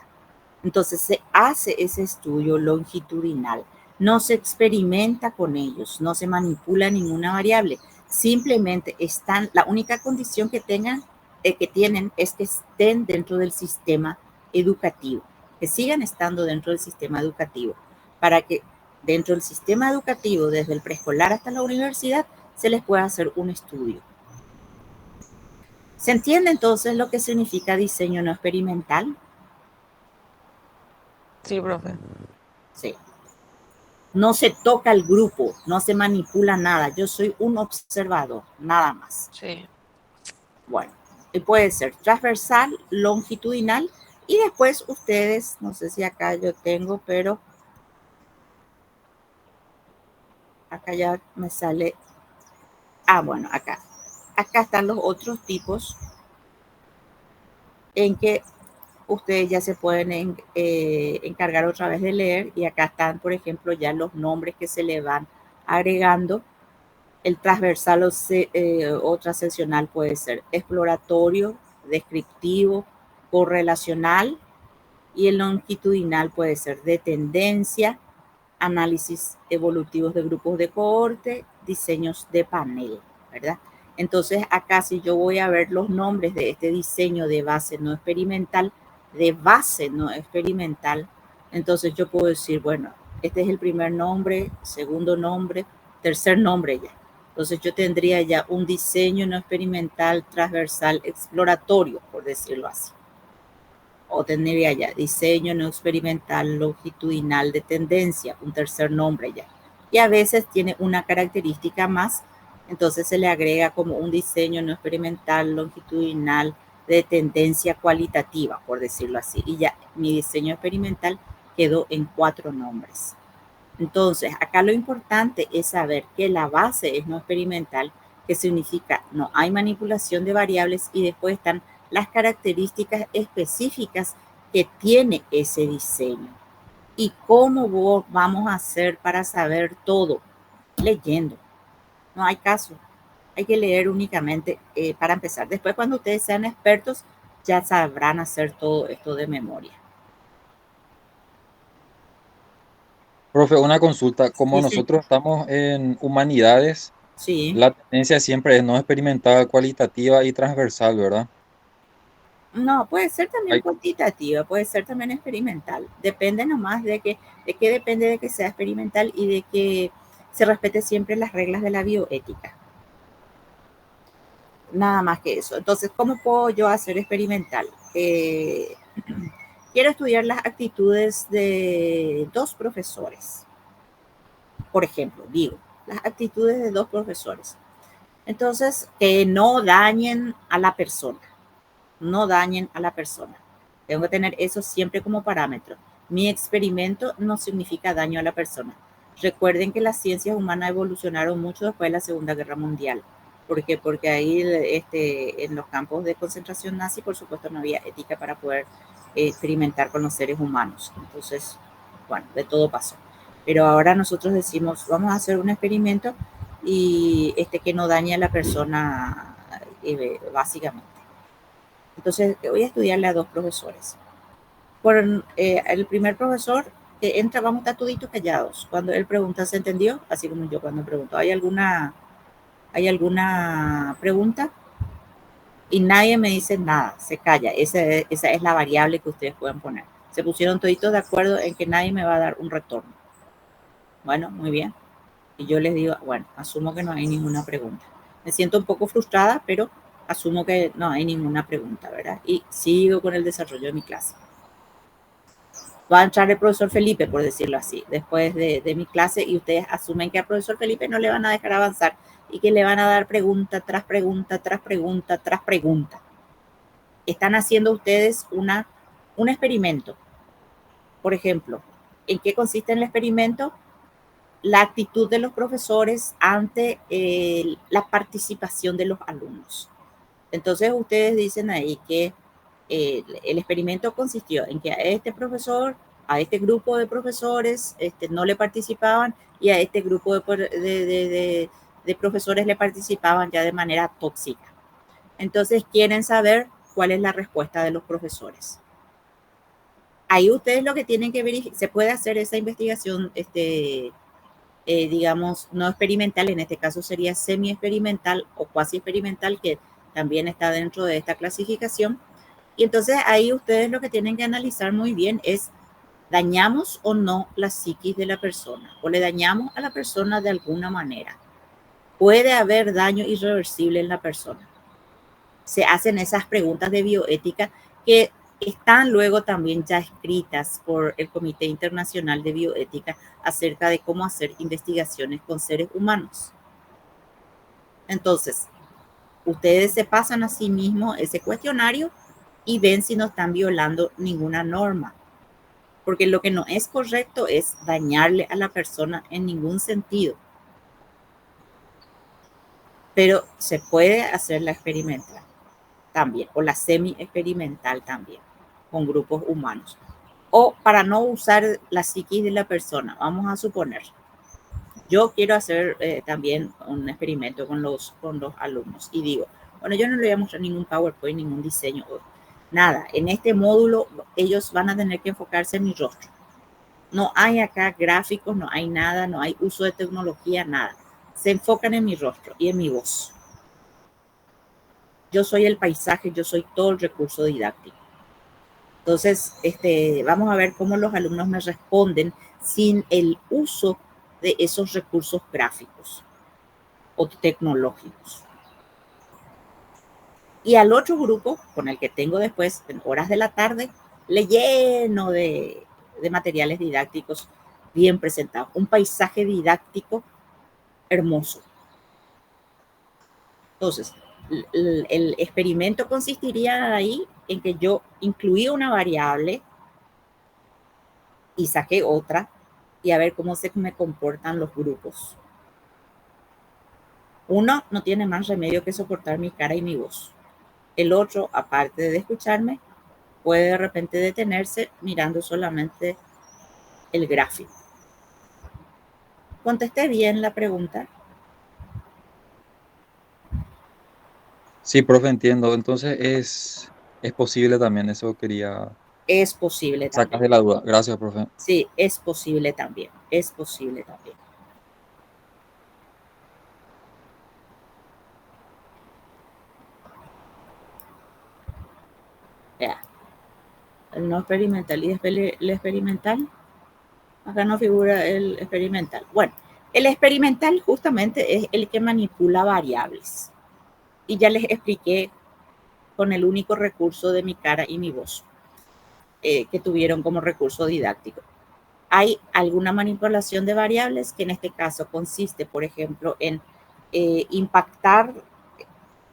Entonces se hace ese estudio longitudinal, no se experimenta con ellos, no se manipula ninguna variable, simplemente están, la única condición que tienen es que estén dentro del sistema educativo, que sigan estando dentro del sistema educativo, para que dentro del sistema educativo, desde el preescolar hasta la universidad, se les pueda hacer un estudio. ¿Se entiende entonces lo que significa diseño no experimental? Sí, profe. Sí. No se toca el grupo, no se manipula nada. Yo soy un observador, nada más. Sí. Bueno, puede ser transversal, longitudinal, y después ustedes, no sé si acá yo tengo, pero acá ya me sale. Bueno, acá están los otros tipos en que ustedes ya se pueden encargar otra vez de leer, y acá están, por ejemplo, ya los nombres que se le van agregando. El transversal o transeccional puede ser exploratorio, descriptivo, correlacional, y el longitudinal puede ser de tendencia, análisis evolutivos de grupos de cohorte, diseños de panel, ¿verdad? Entonces, acá si yo voy a ver los nombres de este diseño de base no experimental, entonces yo puedo decir, bueno, este es el primer nombre, segundo nombre, tercer nombre ya. Entonces yo tendría ya un diseño no experimental transversal exploratorio, por decirlo así. O tendría ya diseño no experimental longitudinal de tendencia, un tercer nombre ya. Y a veces tiene una característica más, entonces se le agrega como un diseño no experimental longitudinal de tendencia cualitativa, por decirlo así. Y ya mi diseño experimental quedó en 4 nombres. Entonces, acá lo importante es saber que la base es no experimental, que significa no hay manipulación de variables, y después están las características específicas que tiene ese diseño. ¿Y cómo vamos a hacer para saber todo? Leyendo. No hay caso. Hay que leer únicamente para empezar. Después, cuando ustedes sean expertos, ya sabrán hacer todo esto de memoria. Profe, una consulta. Como Sí, nosotros estamos en humanidades, sí. la tendencia siempre es no experimental, cualitativa y transversal, ¿verdad? No, puede ser también Hay- cuantitativa, puede ser también experimental. Depende nomás de qué depende de que sea experimental y de que se respete siempre las reglas de la bioética. Nada más que eso. Entonces, ¿cómo puedo yo hacer experimental? Quiero estudiar las actitudes de 2 profesores. Por ejemplo, digo, las actitudes de 2 profesores. Entonces, que no dañen a la persona. No dañen a la persona. Tengo que tener eso siempre como parámetro. Mi experimento no significa daño a la persona. Recuerden que las ciencias humanas evolucionaron mucho después de la Segunda Guerra Mundial. ¿Por qué? Porque ahí en los campos de concentración nazi, por supuesto, no había ética para poder experimentar con los seres humanos. Entonces, bueno, de todo pasó. Pero ahora nosotros decimos, vamos a hacer un experimento y que no dañe a la persona básicamente. Entonces, voy a estudiarle a 2 profesores. El primer profesor que entra, vamos a estar toditos callados. Cuando él pregunta, ¿se entendió? Así como yo cuando pregunto, ¿hay alguna pregunta? Y nadie me dice nada, se calla. Esa es la variable que ustedes pueden poner. Se pusieron toditos de acuerdo en que nadie me va a dar un retorno. Bueno, muy bien. Y yo les digo, bueno, asumo que no hay ninguna pregunta. Me siento un poco frustrada, pero asumo que no hay ninguna pregunta, ¿verdad? Y sigo con el desarrollo de mi clase. Va a entrar el profesor Felipe, por decirlo así, después de mi clase, y ustedes asumen que al profesor Felipe no le van a dejar avanzar y que le van a dar pregunta tras pregunta, tras pregunta, tras pregunta. Están haciendo ustedes un experimento. Por ejemplo, ¿en qué consiste el experimento? La actitud de los profesores ante la participación de los alumnos. Entonces, ustedes dicen ahí que el experimento consistió en que a este profesor, a este grupo de profesores no le participaban y a este grupo de profesores le participaban ya de manera tóxica. Entonces, quieren saber cuál es la respuesta de los profesores. Ahí ustedes lo que tienen que verificar, se puede hacer esa investigación, digamos, no experimental, en este caso sería semi-experimental o cuasi experimental, que también está dentro de esta clasificación. Y entonces ahí ustedes lo que tienen que analizar muy bien es, ¿dañamos o no la psiquis de la persona? ¿O le dañamos a la persona de alguna manera? ¿Puede haber daño irreversible en la persona? Se hacen esas preguntas de bioética que están luego también ya escritas por el Comité Internacional de Bioética acerca de cómo hacer investigaciones con seres humanos. Entonces, ustedes se pasan a sí mismos ese cuestionario y ven si no están violando ninguna norma. Porque lo que no es correcto es dañarle a la persona en ningún sentido. Pero se puede hacer la experimental también, o la semi-experimental también, con grupos humanos. O para no usar la psiquis de la persona, vamos a suponer, yo quiero hacer también un experimento con los alumnos y digo, bueno, yo no le voy a mostrar ningún PowerPoint, ningún diseño, nada. En este módulo ellos van a tener que enfocarse en mi rostro. No hay acá gráficos, no hay nada, no hay uso de tecnología, nada. Se enfocan en mi rostro y en mi voz. Yo soy el paisaje, yo soy todo el recurso didáctico. Entonces, vamos a ver cómo los alumnos me responden sin el uso de esos recursos gráficos o tecnológicos. Y al otro grupo, con el que tengo después, en horas de la tarde, le lleno de materiales didácticos bien presentados. Un paisaje didáctico hermoso. Entonces, el experimento consistiría ahí en que yo incluí una variable y saqué otra y a ver cómo se me comportan los grupos. Uno no tiene más remedio que soportar mi cara y mi voz. El otro, aparte de escucharme, puede de repente detenerse mirando solamente el gráfico. ¿Contesté bien la pregunta? Sí, profe, entiendo. Entonces es posible también, eso quería Es posible sacar también. de la duda. Gracias, profe. Sí, es posible también. Es posible también. Ya. El no experimental y después el experimental. Acá no figura el experimental. Bueno, El experimental justamente es el que manipula variables. Y ya les expliqué con el único recurso de mi cara y mi voz que tuvieron como recurso didáctico. Hay alguna manipulación de variables que en este caso consiste, por ejemplo, en impactar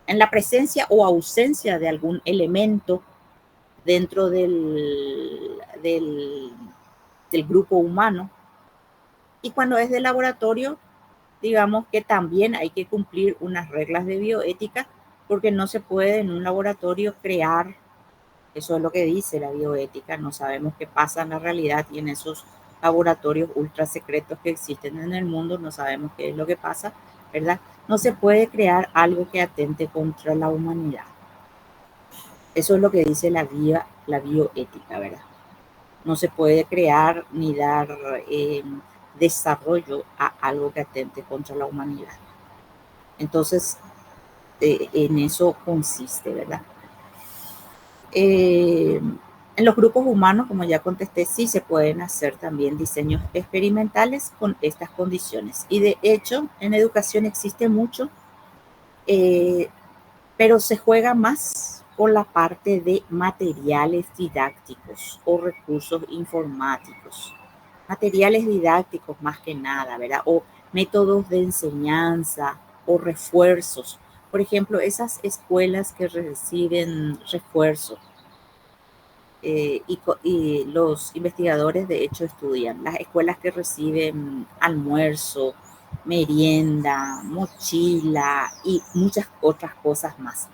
en la presencia o ausencia de algún elemento dentro del grupo humano. Y cuando es de laboratorio, digamos que también hay que cumplir unas reglas de bioética, porque no se puede en un laboratorio crear, eso es lo que dice la bioética, no sabemos qué pasa en la realidad y en esos laboratorios ultra secretos que existen en el mundo, no sabemos qué es lo que pasa, ¿verdad? No se puede crear algo que atente contra la humanidad. Eso es lo que dice la bioética, ¿verdad? No se puede crear ni dar desarrollo a algo que atente contra la humanidad. Entonces, en eso consiste, ¿verdad? En los grupos humanos, como ya contesté, sí se pueden hacer también diseños experimentales con estas condiciones. Y de hecho, en educación existe mucho, pero se juega más con la parte de materiales didácticos o recursos informáticos. Materiales didácticos más que nada, ¿verdad? O métodos de enseñanza o refuerzos. Por ejemplo, esas escuelas que reciben refuerzos y los investigadores de hecho estudian las escuelas que reciben almuerzo, merienda, mochila y muchas otras cosas más.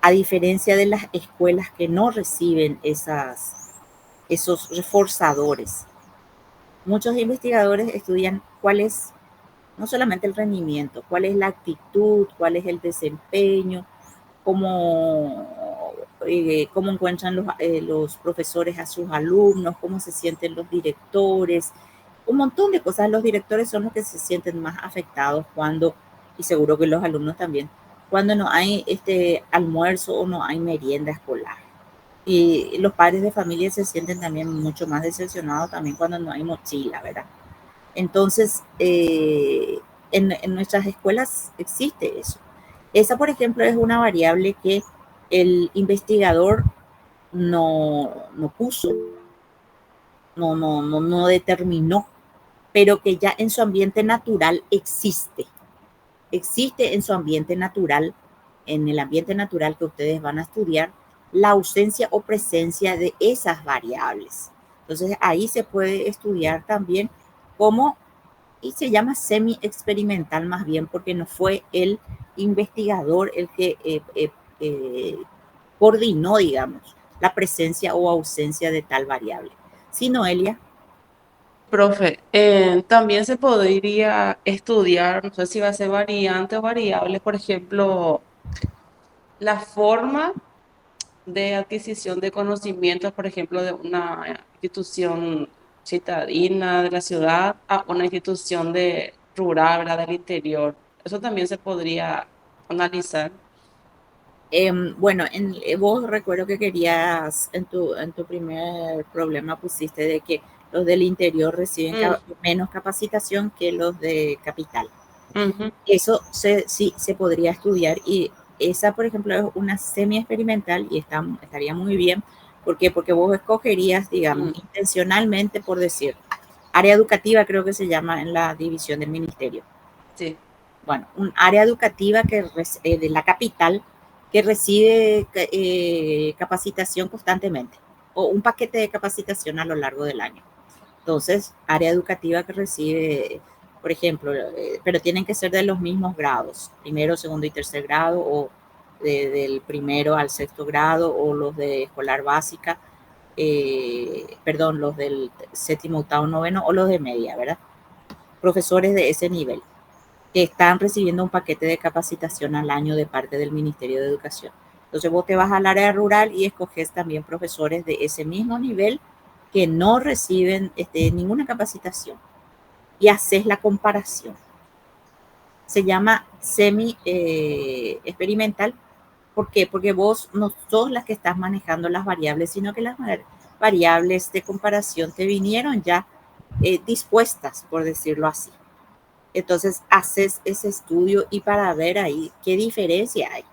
A diferencia de las escuelas que no reciben esos reforzadores. Muchos investigadores estudian cuál es no solamente el rendimiento, cuál es la actitud, cuál es el desempeño, cómo encuentran los profesores a sus alumnos, cómo se sienten los directores, un montón de cosas. Los directores son los que se sienten más afectados cuando, y seguro que los alumnos también, cuando no hay almuerzo o no hay merienda escolar. Y los padres de familia se sienten también mucho más decepcionados también cuando no hay mochila, ¿verdad? Entonces, en nuestras escuelas existe eso. Esa, por ejemplo, es una variable que el investigador no puso, no determinó, pero que ya en su ambiente natural existe. Existe en su ambiente natural, en el ambiente natural que ustedes van a estudiar, la ausencia o presencia de esas variables. Entonces, ahí se puede estudiar también cómo, y se llama semi-experimental más bien, porque no fue el investigador el que coordinó, digamos, la presencia o ausencia de tal variable. ¿Sí, Noelia? Profe, también se podría estudiar, no sé si va a ser variante o variable, por ejemplo, la forma de adquisición de conocimientos, por ejemplo, de una institución citadina de la ciudad a una institución rural, ¿verdad? Del interior. Eso también se podría analizar. Bueno, vos recuerdo que querías, en tu primer problema pusiste de que los del interior reciben menos capacitación que los de capital. Eso sí se podría estudiar, y esa, por ejemplo, es una semi-experimental y estaría muy bien. ¿Por qué? Porque vos escogerías, digamos, intencionalmente, por decir, área educativa creo que se llama en la división del ministerio. Sí. Bueno, un área educativa de la capital que recibe capacitación constantemente, o un paquete de capacitación a lo largo del año. Entonces, área educativa que recibe, por ejemplo, pero tienen que ser de los mismos grados, primero, segundo y tercer grado, o del primero al sexto grado, o los de escolar básica, los del séptimo, octavo, noveno, o los de media, ¿verdad? Profesores de ese nivel que están recibiendo un paquete de capacitación al año de parte del Ministerio de Educación. Entonces vos te vas al área rural y escoges también profesores de ese mismo nivel que no reciben ninguna capacitación, y haces la comparación. Se llama semi-experimental. ¿Por qué? Porque vos no sos las que estás manejando las variables, sino que las variables de comparación te vinieron ya dispuestas, por decirlo así. Entonces haces ese estudio y para ver ahí qué diferencia hay.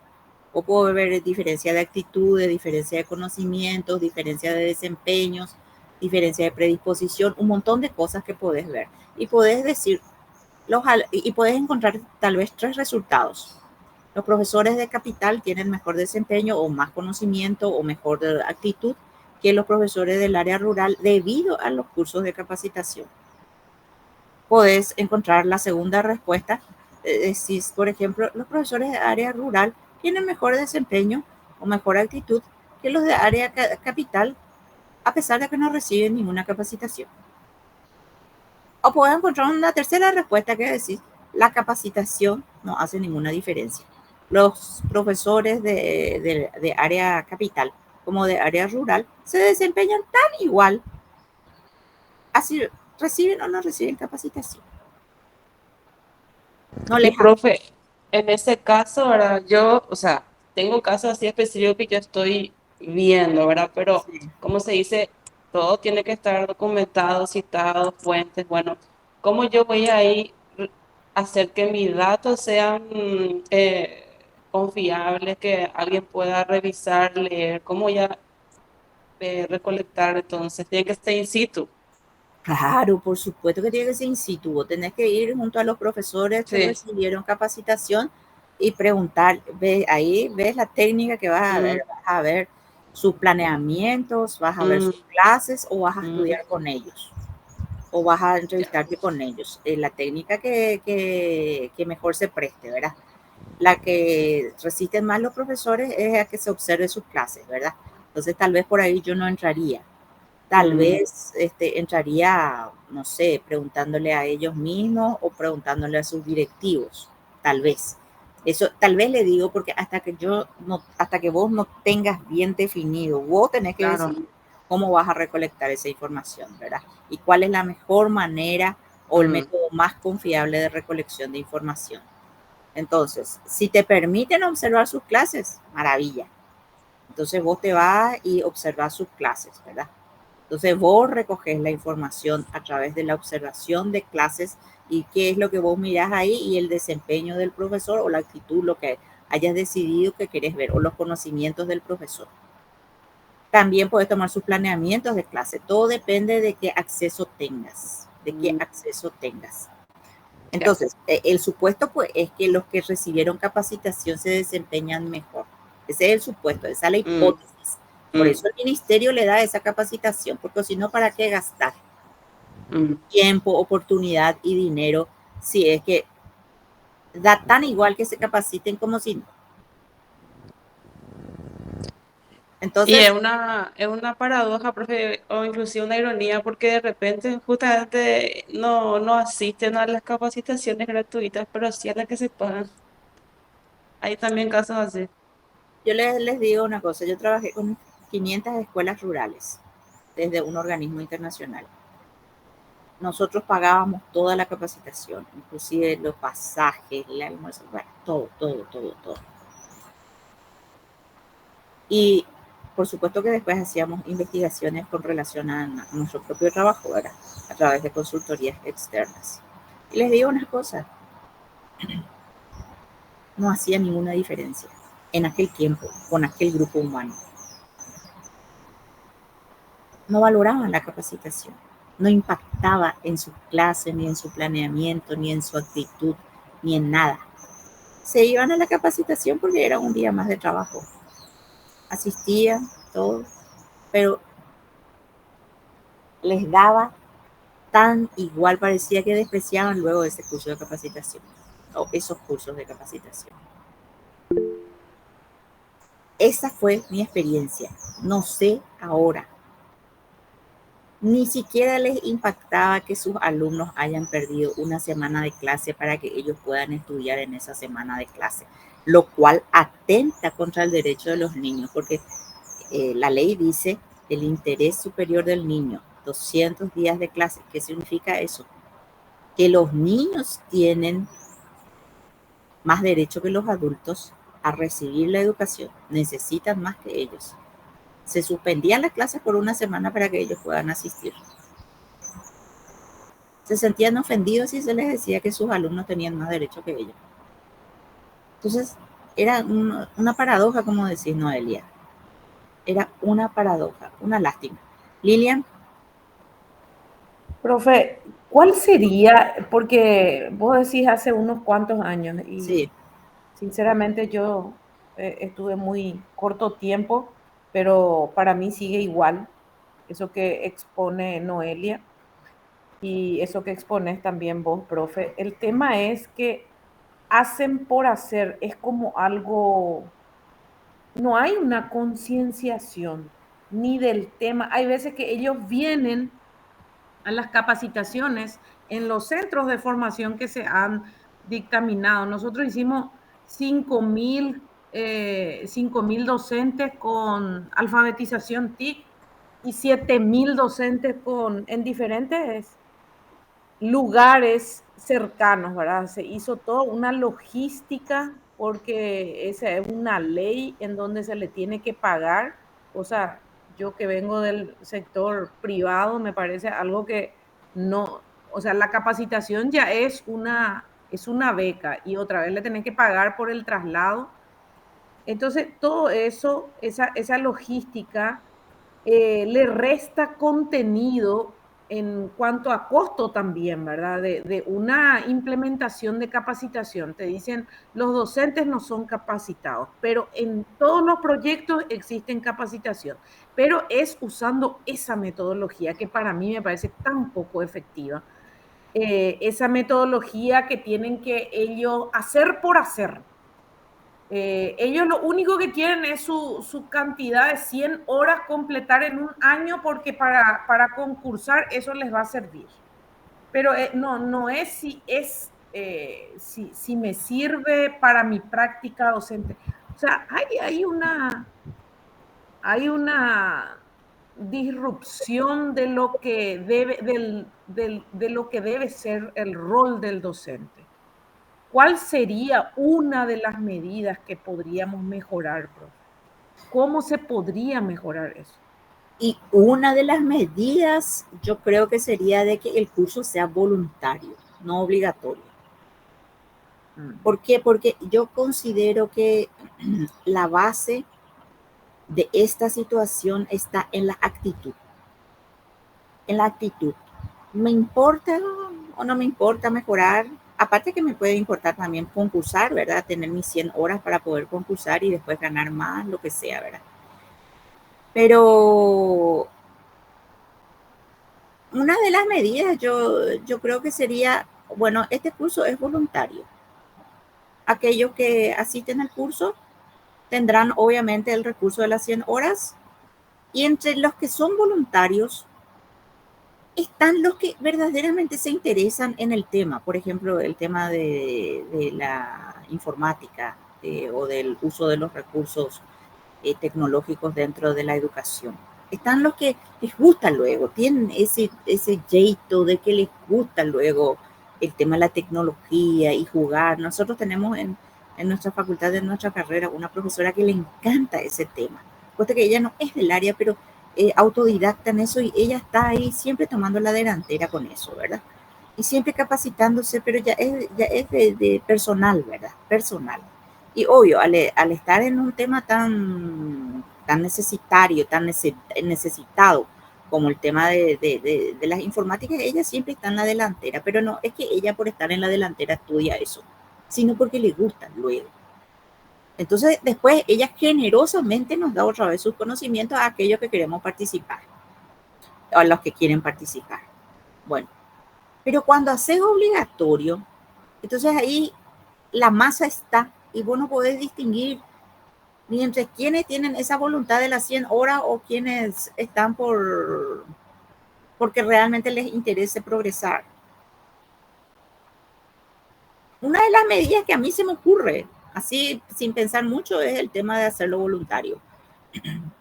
O puedo ver diferencia de actitudes, diferencia de conocimientos, diferencia de desempeños, diferencia de predisposición, un montón de cosas que podés ver. Y podés decir, y podés encontrar tal vez 3 resultados. Los profesores de capital tienen mejor desempeño o más conocimiento o mejor actitud que los profesores del área rural debido a los cursos de capacitación. Podés encontrar la segunda respuesta. Decís, por ejemplo, los profesores de área rural tienen mejor desempeño o mejor actitud que los de área capital, a pesar de que no reciben ninguna capacitación. O podés encontrar una tercera respuesta que decís, la capacitación no hace ninguna diferencia. Los profesores de área capital como de área rural se desempeñan tan igual, así reciben o no reciben capacitación. No Y les profe, en ese caso, ¿verdad? Yo, o sea, tengo casos así específicos que yo estoy viendo, ¿verdad? Pero, sí. como se dice, todo tiene que estar documentado, citado, fuentes. Bueno, ¿cómo yo voy a ir a hacer que mis datos sean confiables, que alguien pueda revisar, leer? ¿Cómo ya recolectar? Entonces, tiene que estar in situ. Claro, por supuesto que tiene que ser in situ. Vos tenés que ir junto a los profesores que Sí. recibieron capacitación y preguntar. Ahí ves la técnica que vas a ver. Mm, Vas a ver sus planeamientos, vas a ver mm, sus clases o vas a mm, estudiar con ellos o vas a ya. entrevistarte con ellos. La técnica que mejor se preste, ¿verdad? La que resisten más los profesores es a que se observe sus clases, ¿verdad? Entonces tal vez por ahí yo no entraría. Tal Mm, vez entraría, no sé, preguntándole a ellos mismos o preguntándole a sus directivos, tal vez. Eso tal vez le digo porque hasta que vos no tengas bien definido, vos tenés que claro. decidir cómo vas a recolectar esa información, ¿verdad? Y cuál es la mejor manera o el Mm, método más confiable de recolección de información. Entonces, si te permiten observar sus clases, maravilla. Entonces vos te vas y observas sus clases, ¿verdad? Entonces vos recoges la información a través de la observación de clases y qué es lo que vos mirás ahí y el desempeño del profesor o la actitud, lo que hayas decidido que querés ver o los conocimientos del profesor. También puedes tomar sus planeamientos de clase. Todo depende de qué acceso tengas, mm, ya. Entonces, el supuesto pues es que los que recibieron capacitación se desempeñan mejor. Ese es el supuesto, esa es la Mm, hipótesis. Por mm, eso el ministerio le da esa capacitación, porque si no, ¿para qué gastar mm. tiempo, oportunidad y dinero si es que da tan igual que se capaciten como si no? Y Entonces, es una paradoja, profe, o inclusive una ironía, porque de repente justamente no asisten a las capacitaciones gratuitas, pero sí a las que se pagan. Hay también casos así. yo les digo una cosa, yo trabajé con 500 escuelas rurales desde un organismo internacional. Nosotros pagábamos toda la capacitación, inclusive los pasajes, el almuerzo, bueno, todo. Y por supuesto que después hacíamos investigaciones con relación a nuestro propio trabajo, ¿verdad? A través de consultorías externas. Y les digo una cosa, no hacía ninguna diferencia en aquel tiempo con aquel grupo humano. No valoraban la capacitación, no impactaba en su clase, ni en su planeamiento, ni en su actitud, ni en nada. Se iban a la capacitación porque era un día más de trabajo. Asistían, todo, pero les daba tan igual, parecía que despreciaban luego ese curso de capacitación o esos cursos de capacitación. Esa fue mi experiencia. No sé ahora. Ni siquiera les impactaba que sus alumnos hayan perdido una semana de clase para que ellos puedan estudiar en esa semana de clase, lo cual atenta contra el derecho de los niños, porque la ley dice el interés superior del niño, 200 días de clase. ¿Qué significa eso? Que los niños tienen más derecho que los adultos a recibir la educación, necesitan más que ellos. Se suspendían las clases por una semana para que ellos puedan asistir. Se sentían ofendidos si se les decía que sus alumnos tenían más derecho que ellos. Entonces, era una paradoja, como decís, Noelia. Era una paradoja, una lástima. Lilian. Profe, ¿cuál sería? Porque vos decís hace unos cuantos años y Sí. sinceramente yo estuve muy corto tiempo, pero para mí sigue igual eso que expone Noelia y eso que expones también vos, profe. El tema es que hacen por hacer, es como algo, no hay una concienciación ni del tema. Hay veces que ellos vienen a las capacitaciones en los centros de formación que se han dictaminado. Nosotros hicimos 5.000 docentes con alfabetización TIC y 7.000 docentes en diferentes lugares cercanos, ¿verdad? Se hizo toda una logística porque esa es una ley en donde se le tiene que pagar. O sea, yo que vengo del sector privado, me parece algo que no, o sea, la capacitación ya es una beca y otra vez le tenés que pagar por el traslado. Entonces, todo eso, esa logística, le resta contenido en cuanto a costo también, ¿verdad? De una implementación de capacitación. Te dicen, los docentes no son capacitados, pero en todos los proyectos existen capacitación, pero es usando esa metodología que para mí me parece tan poco efectiva. Esa metodología que tienen que ellos hacer por hacer. Ellos lo único que quieren es su cantidad de 100 horas completar en un año porque para concursar eso les va a servir. Pero no es si me sirve para mi práctica docente. O sea, hay una disrupción de lo que de lo que debe ser el rol del docente. ¿Cuál sería una de las medidas que podríamos mejorar, profe? ¿Cómo se podría mejorar eso? Y una de las medidas yo creo que sería de que el curso sea voluntario, no obligatorio. ¿Por qué? Porque yo considero que la base de esta situación está en la actitud. En la actitud. ¿Me importa o no me importa mejorar? Aparte que me puede importar también concursar, ¿verdad? Tener mis 100 horas para poder concursar y después ganar más, lo que sea, ¿verdad? Pero una de las medidas yo creo que sería, bueno, este curso es voluntario. Aquellos que asisten al curso tendrán obviamente el recurso de las 100 horas y entre los que son voluntarios están los que verdaderamente se interesan en el tema, por ejemplo, el tema de la informática o del uso de los recursos tecnológicos dentro de la educación. Están los que les gusta luego, tienen ese jeito de que les gusta luego el tema de la tecnología y jugar. Nosotros tenemos en nuestra facultad, en nuestra carrera, una profesora que le encanta ese tema. Puesto que ella no es del área, pero autodidacta en eso y ella está ahí siempre tomando la delantera con eso, ¿verdad? Y siempre capacitándose, pero ya es de personal, ¿verdad? Personal. Y obvio, al estar en un tema tan necesitario, tan necesitado como el tema de las informáticas, ella siempre está en la delantera, pero no es que ella por estar en la delantera estudia eso, sino porque le gusta luego. Entonces, después ella generosamente nos da otra vez sus conocimientos a aquellos que queremos participar, o a los que quieren participar. Bueno, pero cuando haces obligatorio, entonces ahí la masa está y vos no podés distinguir ni entre quienes tienen esa voluntad de las 100 horas o quienes están porque realmente les interese progresar. Una de las medidas que a mí se me ocurre, así sin pensar mucho, es el tema de hacerlo voluntario.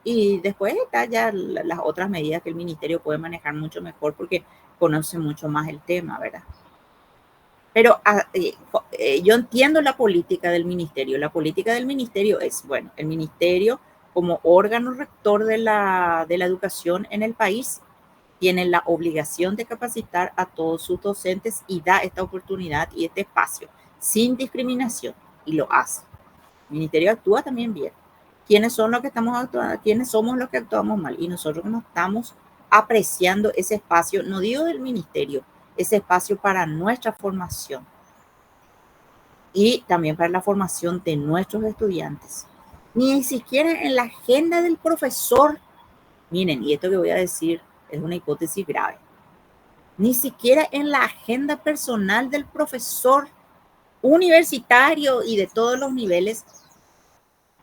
Y después están ya las otras medidas que el ministerio puede manejar mucho mejor porque conoce mucho más el tema, ¿verdad? Pero yo entiendo la política del ministerio. La política del ministerio es, bueno, el ministerio como órgano rector de la educación en el país tiene la obligación de capacitar a todos sus docentes y da esta oportunidad y este espacio sin discriminación, y lo hace. El ministerio actúa también bien. ¿Quiénes son los que estamos actuando? ¿Quiénes somos los que actuamos mal? Y nosotros no estamos apreciando ese espacio, no digo del ministerio, ese espacio para nuestra formación y también para la formación de nuestros estudiantes. Ni siquiera en la agenda del profesor, miren, y esto que voy a decir es una hipótesis grave, ni siquiera en la agenda personal del profesor universitario y de todos los niveles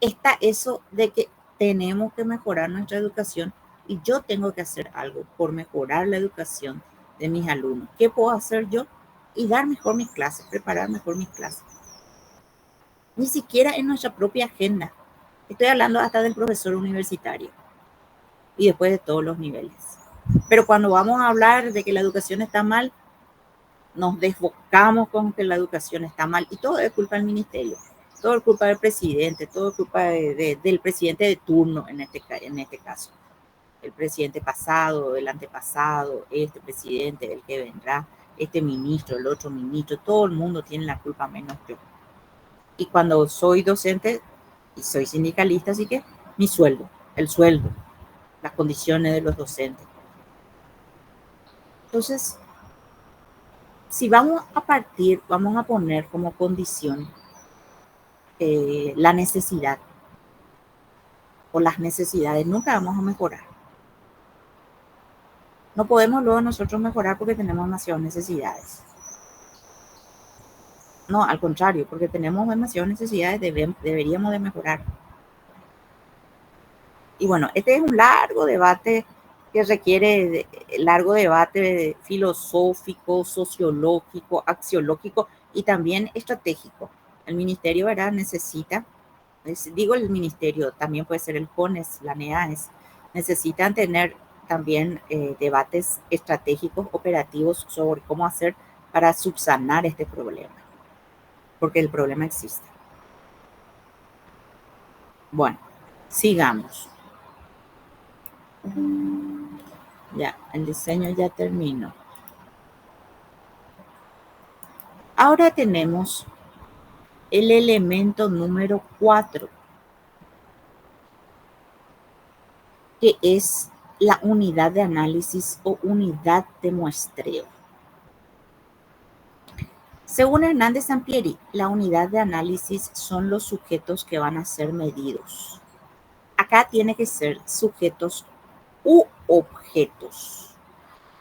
está eso de que tenemos que mejorar nuestra educación y yo tengo que hacer algo por mejorar la educación de mis alumnos. ¿Qué puedo hacer yo? Y dar mejor mis clases, preparar mejor mis clases. Ni siquiera en nuestra propia agenda. Estoy hablando hasta del profesor universitario y después de todos los niveles. Pero cuando vamos a hablar de que la educación está mal, nos desbocamos con que la educación está mal y todo es culpa del ministerio, todo es culpa del presidente, todo es culpa del presidente de turno en este caso. El presidente pasado, el antepasado, este presidente, el que vendrá, este ministro, el otro ministro, todo el mundo tiene la culpa menos yo. Y cuando soy docente y soy sindicalista, así que mi sueldo, el sueldo, las condiciones de los docentes. Entonces, si vamos a poner como condición la necesidad o las necesidades, nunca vamos a mejorar. No podemos luego nosotros mejorar porque tenemos demasiadas necesidades. No, al contrario, porque tenemos demasiadas necesidades, deberíamos de mejorar. Y bueno, este es un largo debate que requiere largo debate filosófico, sociológico, axiológico y también estratégico. El ministerio, ¿verdad?, necesita, digo el ministerio, también puede ser el CONES, la NEAES, necesitan tener también debates estratégicos, operativos sobre cómo hacer para subsanar este problema, porque el problema existe. Bueno, sigamos. Ya, el diseño ya terminó. Ahora tenemos el elemento número 4, que es la unidad de análisis o unidad de muestreo. Según Hernández Sampieri, la unidad de análisis son los sujetos que van a ser medidos. Acá tiene que ser sujetos u objetos.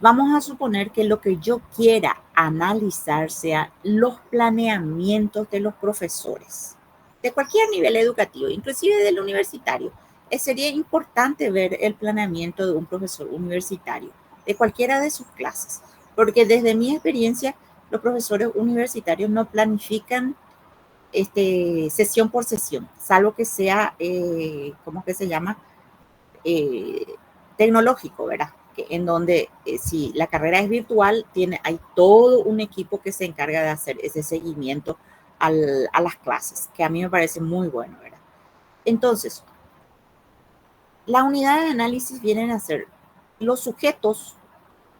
Vamos a suponer que lo que yo quiera analizar sea los planeamientos de los profesores, de cualquier nivel educativo, inclusive del universitario. Sería importante ver el planeamiento de un profesor universitario, de cualquiera de sus clases, porque desde mi experiencia, los profesores universitarios no planifican sesión por sesión, salvo que sea, ¿cómo que se llama? Tecnológico, ¿verdad? En donde si la carrera es virtual, hay todo un equipo que se encarga de hacer ese seguimiento a las clases, que a mí me parece muy bueno, ¿verdad? Entonces, la unidad de análisis vienen a ser los sujetos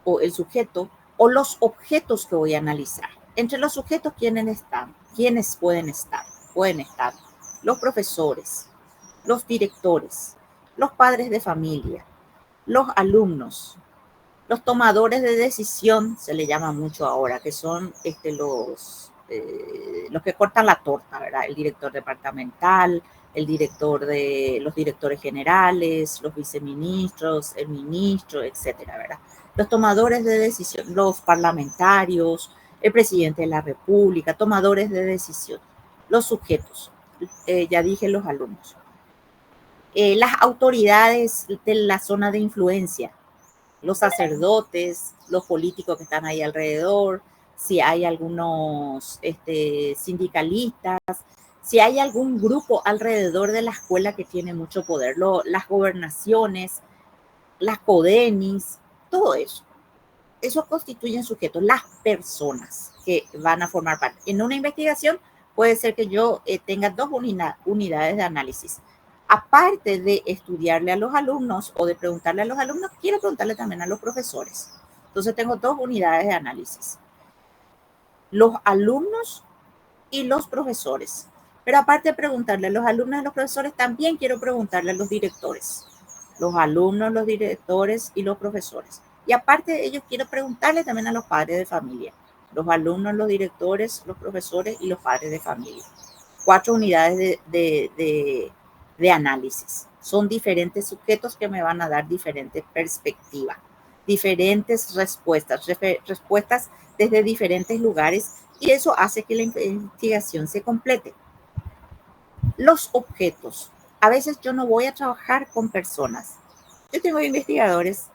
o el sujeto o los objetos que voy a analizar. Entre los sujetos, ¿quiénes están? ¿Quiénes pueden estar? Pueden estar los profesores, los directores, los padres de familia, los alumnos, los tomadores de decisión, se le llama mucho ahora, que son los que cortan la torta, ¿verdad? El director departamental, los directores generales, los viceministros, el ministro, etcétera, ¿verdad? Los tomadores de decisión, los parlamentarios, el presidente de la República, tomadores de decisión, los sujetos, ya dije los alumnos. Las autoridades de la zona de influencia, los sacerdotes, los políticos que están ahí alrededor, si hay algunos sindicalistas, si hay algún grupo alrededor de la escuela que tiene mucho poder, las gobernaciones, las CODENIS, todo eso. Eso constituyen sujetos, las personas que van a formar parte. En una investigación puede ser que yo tenga dos unidades de análisis. Aparte de estudiarle a los alumnos o de preguntarle a los alumnos, quiero preguntarle también a los profesores. Entonces tengo 2 unidades de análisis. Los alumnos y los profesores. Pero aparte de preguntarle a los alumnos y a los profesores, también quiero preguntarle a los directores. Los alumnos, los directores y los profesores. Y aparte de ellos, quiero preguntarle también a los padres de familia. Los alumnos, los directores, los profesores y los padres de familia. 4 unidades de análisis. Son diferentes sujetos que me van a dar diferentes perspectivas, diferentes respuestas desde diferentes lugares, y eso hace que la investigación se complete. Los objetos. A veces yo no voy a trabajar con personas. Yo tengo investigadores,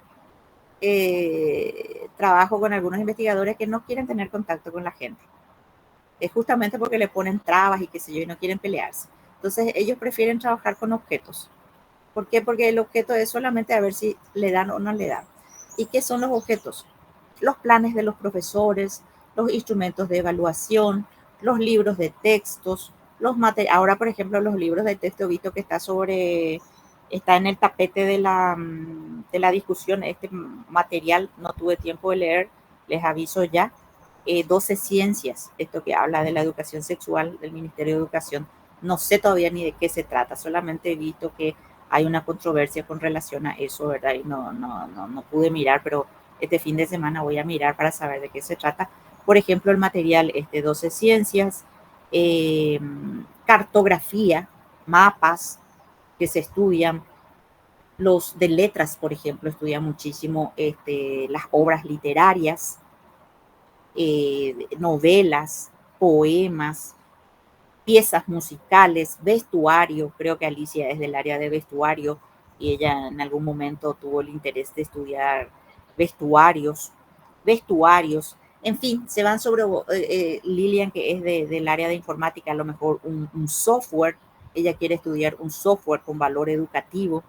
trabajo con algunos investigadores que no quieren tener contacto con la gente. Es justamente porque le ponen trabas y qué sé yo, y no quieren pelearse. Entonces ellos prefieren trabajar con objetos. ¿Por qué? Porque el objeto es solamente a ver si le dan o no le dan. ¿Y qué son los objetos? Los planes de los profesores, los instrumentos de evaluación, los libros de textos, ahora, por ejemplo, los libros de texto, he visto que está en el tapete de la discusión, este material, no tuve tiempo de leer, les aviso ya, 12 ciencias, esto que habla de la educación sexual del Ministerio de Educación. No sé todavía ni de qué se trata, solamente he visto que hay una controversia con relación a eso, ¿verdad? Y no pude mirar, pero este fin de semana voy a mirar para saber de qué se trata. Por ejemplo, el material 12 ciencias, cartografía, mapas que se estudian, los de letras, por ejemplo, estudian muchísimo las obras literarias, novelas, poemas, piezas musicales, vestuario. Creo que Alicia es del área de vestuario y ella en algún momento tuvo el interés de estudiar vestuarios. En fin, se van sobre Lilian, que es del área de informática, a lo mejor un software. Ella quiere estudiar un software con valor educativo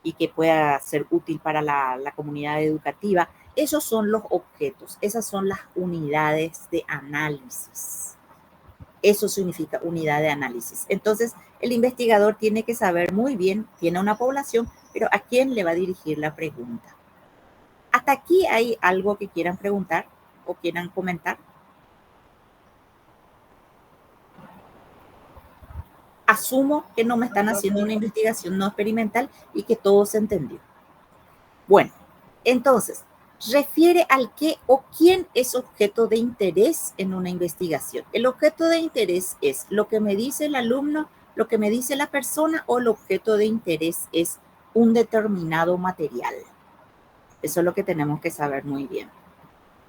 y que pueda ser útil para la comunidad educativa. Esos son los objetos, esas son las unidades de análisis. Eso significa unidad de análisis. Entonces, el investigador tiene que saber muy bien, tiene una población, pero ¿a quién le va a dirigir la pregunta? ¿Hasta aquí hay algo que quieran preguntar o quieran comentar? Asumo que no me están haciendo una investigación no experimental y que todo se entendió. Bueno, entonces, refiere al qué o quién es objeto de interés en una investigación. El objeto de interés es lo que me dice el alumno, lo que me dice la persona, o el objeto de interés es un determinado material. Eso es lo que tenemos que saber muy bien.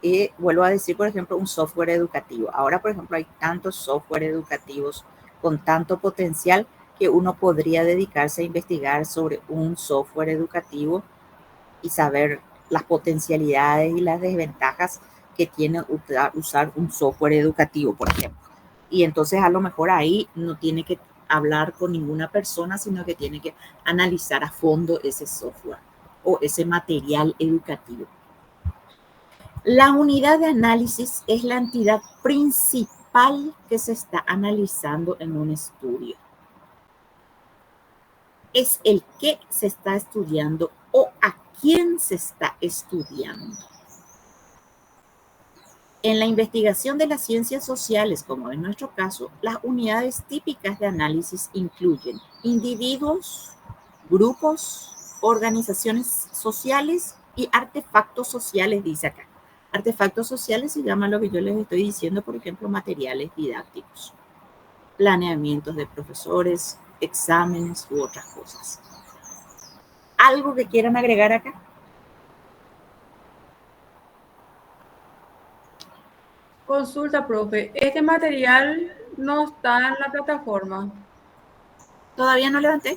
Y vuelvo a decir, por ejemplo, un software educativo. Ahora, por ejemplo, hay tantos software educativos con tanto potencial que uno podría dedicarse a investigar sobre un software educativo y saber las potencialidades y las desventajas que tiene usar un software educativo, por ejemplo. Y entonces a lo mejor ahí no tiene que hablar con ninguna persona, sino que tiene que analizar a fondo ese software o ese material educativo. La unidad de análisis es la entidad principal que se está analizando en un estudio. Es el que se está estudiando o a quién se está estudiando. En la investigación de las ciencias sociales, como en nuestro caso, las unidades típicas de análisis incluyen individuos, grupos, organizaciones sociales y artefactos sociales, dice acá. Artefactos sociales se llama lo que yo les estoy diciendo, por ejemplo, materiales didácticos, planeamientos de profesores, exámenes u otras cosas. ¿Algo que quieran agregar acá? Consulta, profe. Este material no está en la plataforma. Todavía no levanté.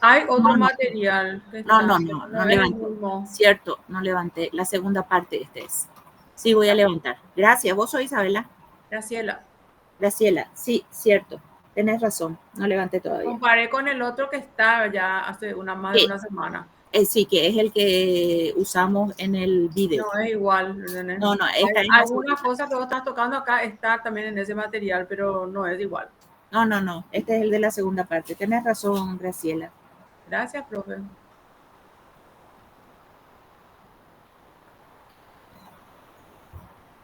Hay otro material. Que No es levanté. el mismo. Cierto, no levanté. La segunda parte este es. Sí, voy a levantar. Gracias. ¿Vos sois Isabela? Graciela, sí, cierto. Tenés razón. No levanté todavía. Comparé con el otro que está ya hace más de una semana. Sí, que es el que usamos en el video. No, es igual. No, esta es alguna cosa que vos estás tocando acá está también en ese material, pero no es igual. No. Este es el de la segunda parte. Tenés razón, Graciela. Gracias, profe.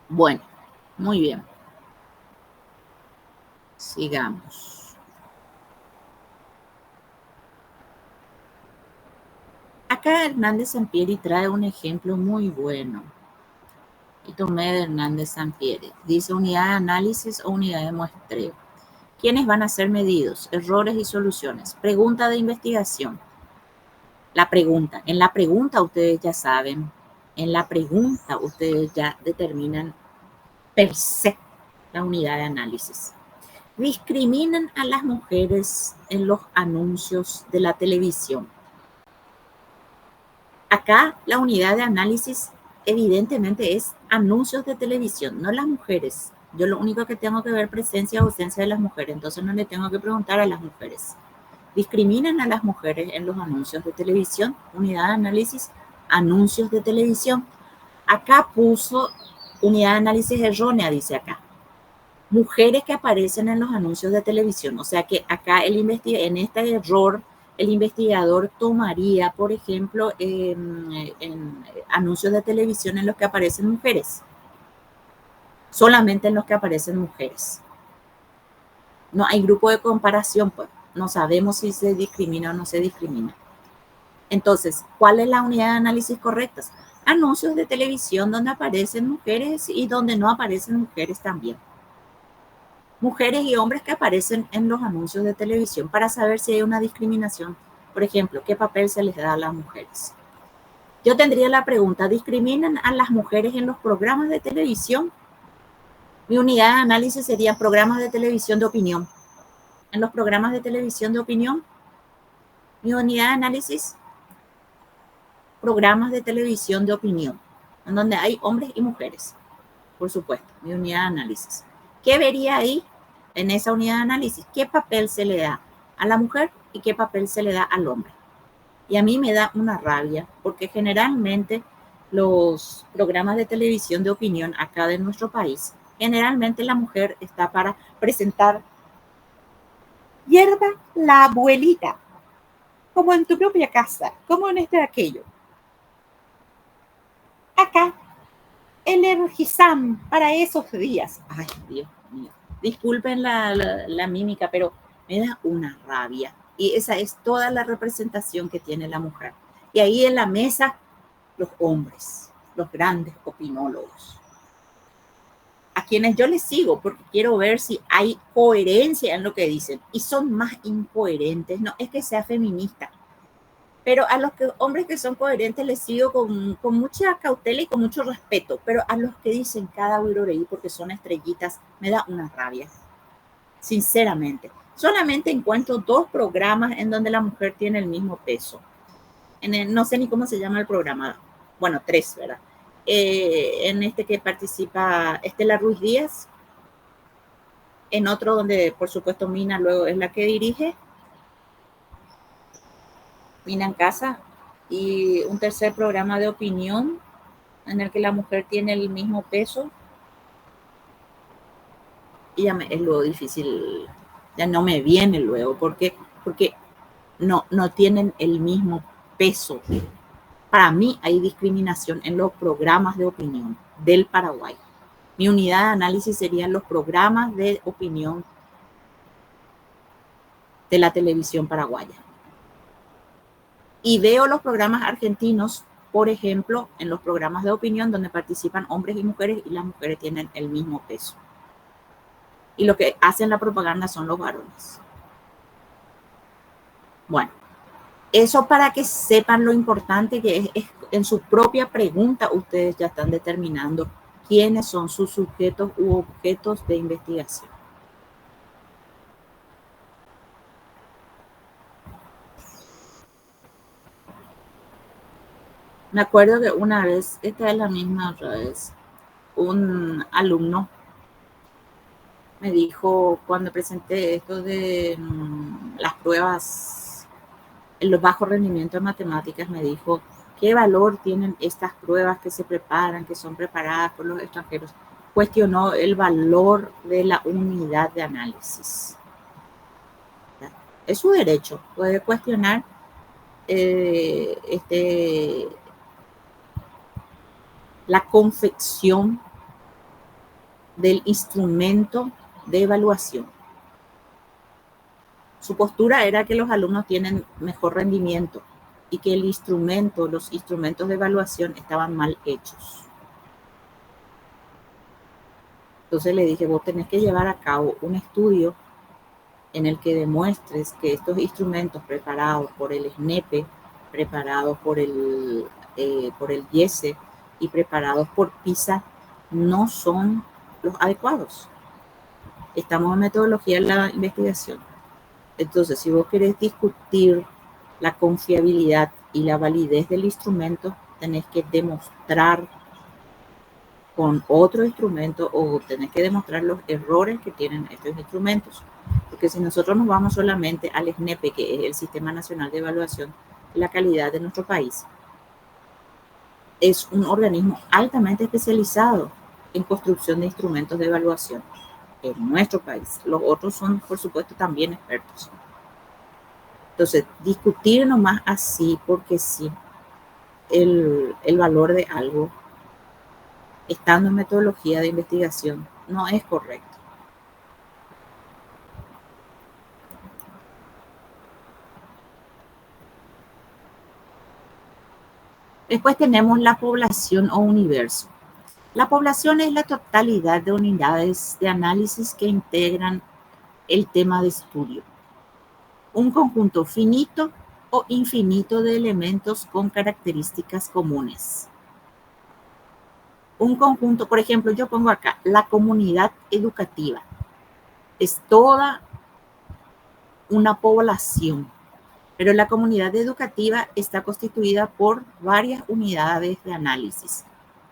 Bueno, muy bien. Sigamos. Acá Hernández Sampieri trae un ejemplo muy bueno. Y tomé de Hernández Sampieri. Dice unidad de análisis o unidad de muestreo. ¿Quiénes van a ser medidos? Errores y soluciones. Pregunta de investigación. La pregunta. En la pregunta ustedes ya saben. En la pregunta ustedes ya determinan per se la unidad de análisis. Discriminan a las mujeres en los anuncios de la televisión. Acá la unidad de análisis evidentemente es anuncios de televisión, no las mujeres. Yo lo único que tengo que ver presencia o ausencia de las mujeres, entonces no le tengo que preguntar a las mujeres. Discriminan a las mujeres en los anuncios de televisión, unidad de análisis, anuncios de televisión. Acá puso unidad de análisis errónea, dice acá. Mujeres que aparecen en los anuncios de televisión. O sea que acá en este error, el investigador tomaría, por ejemplo, en anuncios de televisión en los que aparecen mujeres. Solamente en los que aparecen mujeres. No hay grupo de comparación, pues. No sabemos si se discrimina o no se discrimina. Entonces, ¿cuál es la unidad de análisis correcta? Anuncios de televisión donde aparecen mujeres y donde no aparecen mujeres también. Mujeres y hombres que aparecen en los anuncios de televisión para saber si hay una discriminación. Por ejemplo, ¿qué papel se les da a las mujeres? Yo tendría la pregunta, ¿discriminan a las mujeres en los programas de televisión? Mi unidad de análisis sería programas de televisión de opinión. En los programas de televisión de opinión, mi unidad de análisis, programas de televisión de opinión, en donde hay hombres y mujeres, por supuesto, mi unidad de análisis. ¿Qué vería ahí en esa unidad de análisis? ¿Qué papel se le da a la mujer y qué papel se le da al hombre? Y a mí me da una rabia, porque generalmente los programas de televisión de opinión acá de nuestro país, generalmente la mujer está para presentar hierba la abuelita, como en tu propia casa, como en este de aquello. Acá, el Energizam para esos días. Ay, Dios mío. Disculpen la mímica, pero me da una rabia. Y esa es toda la representación que tiene la mujer. Y ahí en la mesa, los hombres, los grandes opinólogos, a quienes yo les sigo porque quiero ver si hay coherencia en lo que dicen. Y son más incoherentes. No es que sea feminista, pero a los hombres que son coherentes les sigo con mucha cautela y con mucho respeto, pero a los que dicen cada uiroreí porque son estrellitas, me da una rabia, sinceramente. Solamente encuentro 2 programas en donde la mujer tiene el mismo peso. No sé ni cómo se llama el programa, bueno, 3, ¿verdad? En este que participa Estela Ruiz Díaz, en otro donde, por supuesto, Mina luego es la que dirige, Mina en Casa, y un tercer programa de opinión en el que la mujer tiene el mismo peso. Y ya es luego difícil, ya no me viene luego, porque no tienen el mismo peso. Para mí hay discriminación en los programas de opinión del Paraguay. Mi unidad de análisis serían los programas de opinión de la televisión paraguaya. Y veo los programas argentinos, por ejemplo, en los programas de opinión donde participan hombres y mujeres y las mujeres tienen el mismo peso. Y lo que hacen la propaganda son los varones. Bueno, eso para que sepan lo importante que es en su propia pregunta ustedes ya están determinando quiénes son sus sujetos u objetos de investigación. Me acuerdo que una vez, esta es la misma otra vez, un alumno me dijo cuando presenté esto de las pruebas, en los bajos rendimientos de matemáticas, me dijo, ¿qué valor tienen estas pruebas que se preparan, que son preparadas por los extranjeros? Cuestionó el valor de la unidad de análisis. es su derecho, puede cuestionar la confección del instrumento de evaluación. Su postura era que los alumnos tienen mejor rendimiento y que los instrumentos de evaluación estaban mal hechos. Entonces le dije, vos tenés que llevar a cabo un estudio en el que demuestres que estos instrumentos preparados por el SNEPE, preparados por el IESE y preparados por PISA no son los adecuados. Estamos en metodología de la investigación. Entonces, si vos querés discutir la confiabilidad y la validez del instrumento, tenés que demostrar con otro instrumento o tenés que demostrar los errores que tienen estos instrumentos. Porque si nosotros nos vamos solamente al SNEPE, que es el Sistema Nacional de Evaluación de la Calidad de nuestro país, es un organismo altamente especializado en construcción de instrumentos de evaluación en nuestro país. Los otros son, por supuesto, también expertos. Entonces, discutir nomás así, porque sí, el valor de algo, estando en metodología de investigación, no es correcto. Después tenemos la población o universo. La población es la totalidad de unidades de análisis que integran el tema de estudio. Un conjunto finito o infinito de elementos con características comunes. Un conjunto, por ejemplo, yo pongo acá, la comunidad educativa. Es toda una población, pero la comunidad educativa está constituida por varias unidades de análisis.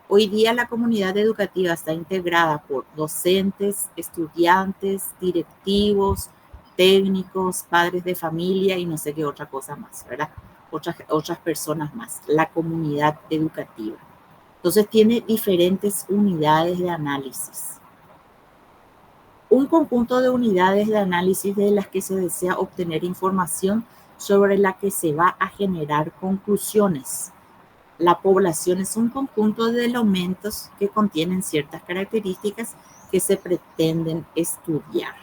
Hoy día la comunidad educativa está integrada por docentes, estudiantes, directivos, técnicos, padres de familia y no sé qué otra cosa más, ¿verdad? Otras personas más, la comunidad educativa. Entonces tiene diferentes unidades de análisis. Un conjunto de unidades de análisis de las que se desea obtener información sobre la que se va a generar conclusiones. La población es un conjunto de elementos que contienen ciertas características que se pretenden estudiar.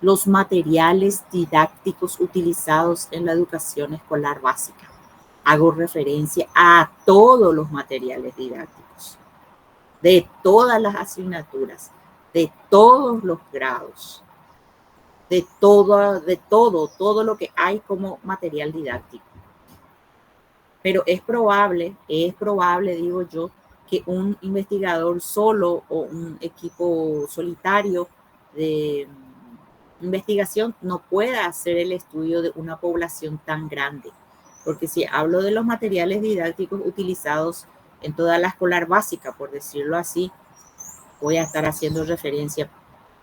Los materiales didácticos utilizados en la educación escolar básica. Hago referencia a todos los materiales didácticos, de todas las asignaturas, de todos los grados, de todo lo que hay como material didáctico. Pero es probable, digo yo, que un investigador solo o un equipo solitario de investigación no pueda hacer el estudio de una población tan grande. Porque si hablo de los materiales didácticos utilizados en toda la escolar básica, por decirlo así, voy a estar haciendo referencia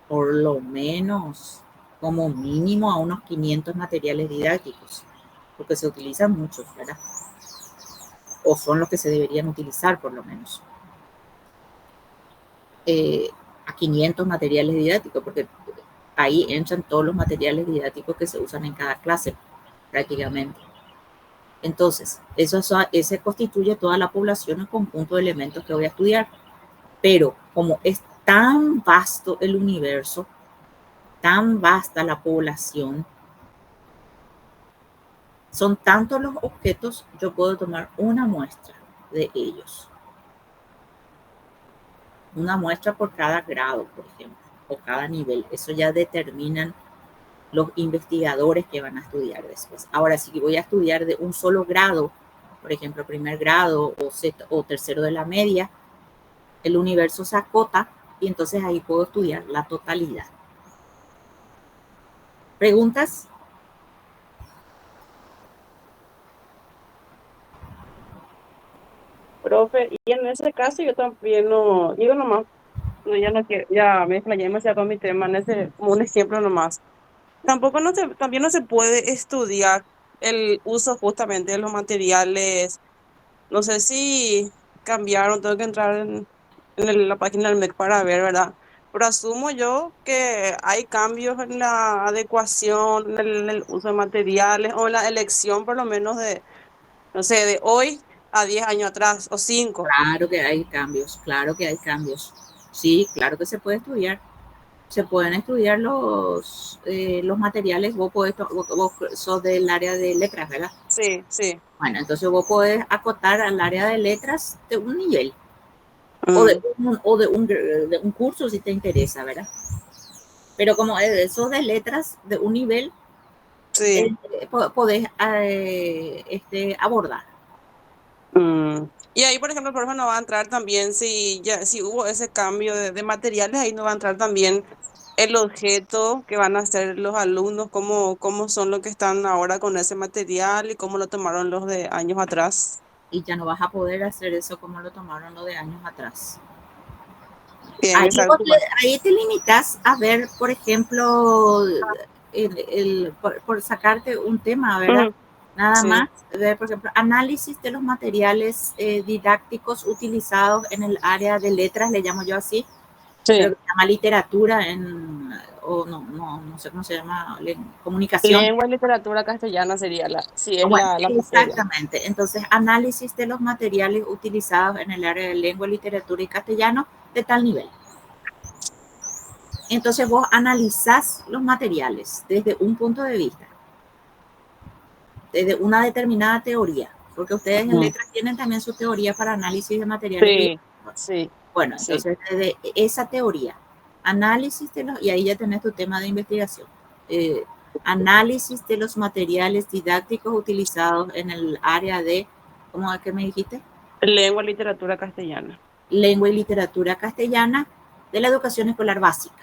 por lo menos, como mínimo, a unos 500 materiales didácticos, porque se utilizan muchos, ¿verdad? O son los que se deberían utilizar, por lo menos. A 500 materiales didácticos, porque ahí entran todos los materiales didácticos que se usan en cada clase, prácticamente. Entonces, eso constituye toda la población, el conjunto de elementos que voy a estudiar. Pero como es tan vasto el universo, tan vasta la población, son tantos los objetos, yo puedo tomar una muestra de ellos. Una muestra por cada grado, por ejemplo, o cada nivel. Eso ya determinan los investigadores que van a estudiar después. Ahora, si voy a estudiar de un solo grado, por ejemplo, primer grado o tercero de la media, el universo se acota y entonces ahí puedo estudiar la totalidad. ¿Preguntas? Profe, y en ese caso yo también no, digo nomás, no, ya no quiero, ya me explayé demasiado con mi tema, como un ejemplo nomás. También no se puede estudiar el uso justamente de los materiales. No sé si cambiaron, tengo que entrar en la página del MEC para ver, ¿verdad? pero asumo yo que hay cambios en la adecuación, en el uso de materiales o en la elección por lo menos de, no sé, de hoy a 10 años atrás o 5. Claro que hay cambios, claro que hay cambios. Sí, claro que se puede estudiar. Se pueden estudiar los materiales. Vos sos del área de letras, ¿verdad? Sí, sí. Bueno, entonces vos podés acotar al área de letras de un nivel Mm, de un curso si te interesa, ¿verdad? Pero como sos de letras de un nivel, sí. podés abordar. Y ahí, por ejemplo, no va a entrar también, si hubo ese cambio de materiales, ahí no va a entrar también el objeto que van a hacer los alumnos, cómo son los que están ahora con ese material y cómo lo tomaron los de años atrás. Y ya no vas a poder hacer eso como lo tomaron los de años atrás. Bien, exacto. Ahí te limitas a ver, por ejemplo, por sacarte un tema, ¿verdad? Nada Sí, más, ver, por ejemplo, análisis de los materiales didácticos utilizados en el área de letras, le llamo yo así, pero sí. que se llama literatura o no sé cómo se llama, comunicación. Lengua y literatura castellana sería sí, es Bueno, la materia. exactamente. Entonces, análisis de los materiales utilizados en el área de lengua, literatura y castellano de tal nivel. Entonces vos analizás los materiales desde un punto de vista, desde una determinada teoría, porque ustedes en letras tienen también su teoría para análisis de materiales Sí, didácticos. sí, Bueno, sí. entonces desde esa teoría, análisis y ahí ya tenés tu tema de investigación, análisis de los materiales didácticos utilizados en el área de, ¿cómo es que me dijiste? Lengua y literatura castellana. Lengua y literatura castellana de la educación escolar básica.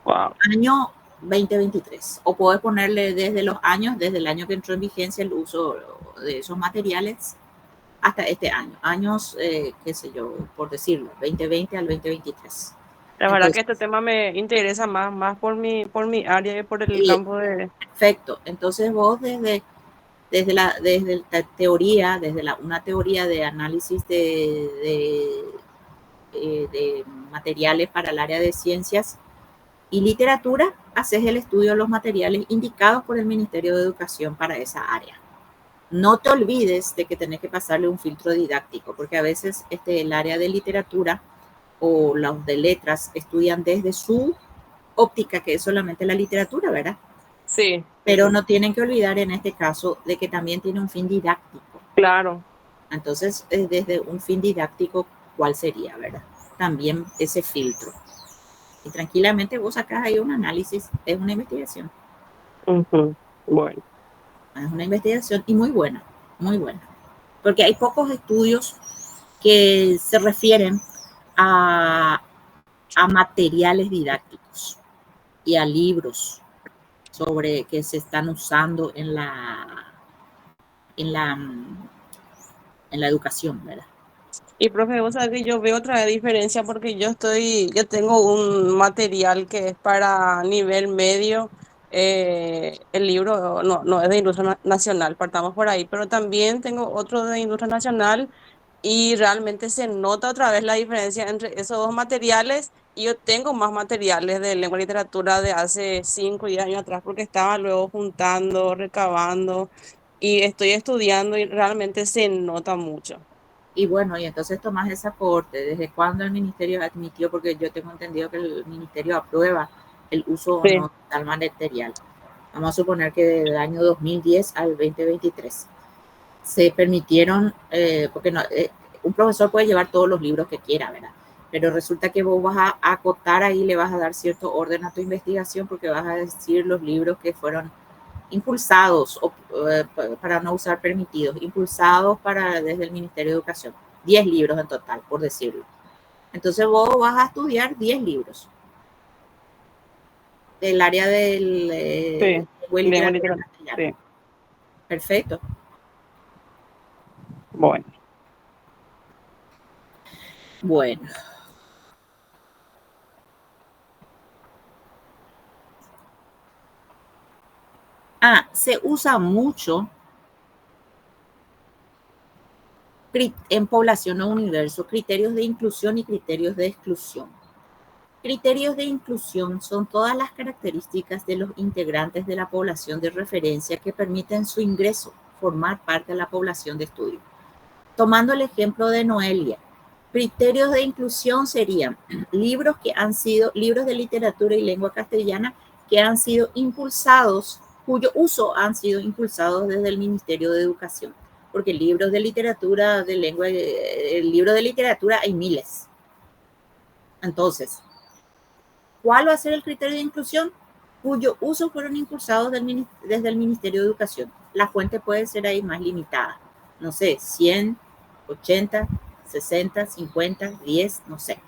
Wow. Año 2023. O puedes ponerle desde el año que entró en vigencia el uso de esos materiales hasta este año. Años, qué sé yo, por decirlo, 2020 al 2023. La verdad que Entonces, este tema me interesa más por mi área y por el campo de... perfecto. Entonces vos desde la teoría, una teoría de análisis de materiales para el área de ciencias y literatura, haces el estudio de los materiales indicados por el Ministerio de Educación para esa área. No te olvides de que tenés que pasarle un filtro didáctico, porque a veces el área de literatura o los de letras estudian desde su óptica, que es solamente la literatura, ¿verdad? Sí. Pero no tienen que olvidar en este caso de que también tiene un fin didáctico. Claro. Entonces, desde un fin didáctico, ¿cuál sería, verdad? También ese filtro. Y tranquilamente vos sacás ahí un análisis, es una investigación. Bueno. Es una investigación y muy buena, porque hay pocos estudios que se refieren a materiales didácticos y a libros sobre que se están usando en la, en la educación, ¿verdad? Y profe, vos sabés que yo veo otra diferencia porque yo tengo un material que es para nivel medio. El libro no es de industria nacional, partamos por ahí, pero también tengo otro de industria nacional y realmente se nota otra vez la diferencia entre esos dos materiales. Y yo tengo más materiales de lengua y literatura de hace 5 o 10 años atrás porque estaba luego juntando, recabando y estoy estudiando y realmente se nota mucho. Y bueno, y entonces tomás ese aporte. ¿Desde cuándo el ministerio admitió? Porque yo tengo entendido que el ministerio aprueba el uso o no de tal material. Vamos a suponer que del año 2010 al 2023 se permitieron, porque un profesor puede llevar todos los libros que quiera, ¿verdad? Pero resulta que vos vas a acotar ahí, le vas a dar cierto orden a tu investigación porque vas a decir los libros que fueron impulsados, para no usar permitidos, impulsados desde el Ministerio de Educación. 10 libros en total, por decirlo. Entonces vos vas a estudiar 10 libros del área del Lengua y literatura literatura. castellana. Sí. Perfecto. Bueno. Bueno. Se usa mucho en población o universo criterios de inclusión y criterios de exclusión. Criterios de inclusión son todas las características de los integrantes de la población de referencia que permiten su ingreso, formar parte de la población de estudio. Tomando el ejemplo de Noelia, criterios de inclusión serían libros de literatura y lengua castellana que han sido impulsados, cuyo uso han sido impulsados desde el Ministerio de Educación, porque libros de literatura, libros de literatura hay miles. Entonces, ¿cuál va a ser el criterio de inclusión? Cuyo uso fueron impulsados desde el Ministerio de Educación. La fuente puede ser ahí más limitada. No sé, 100, 80, 60, 50, 10, no sé.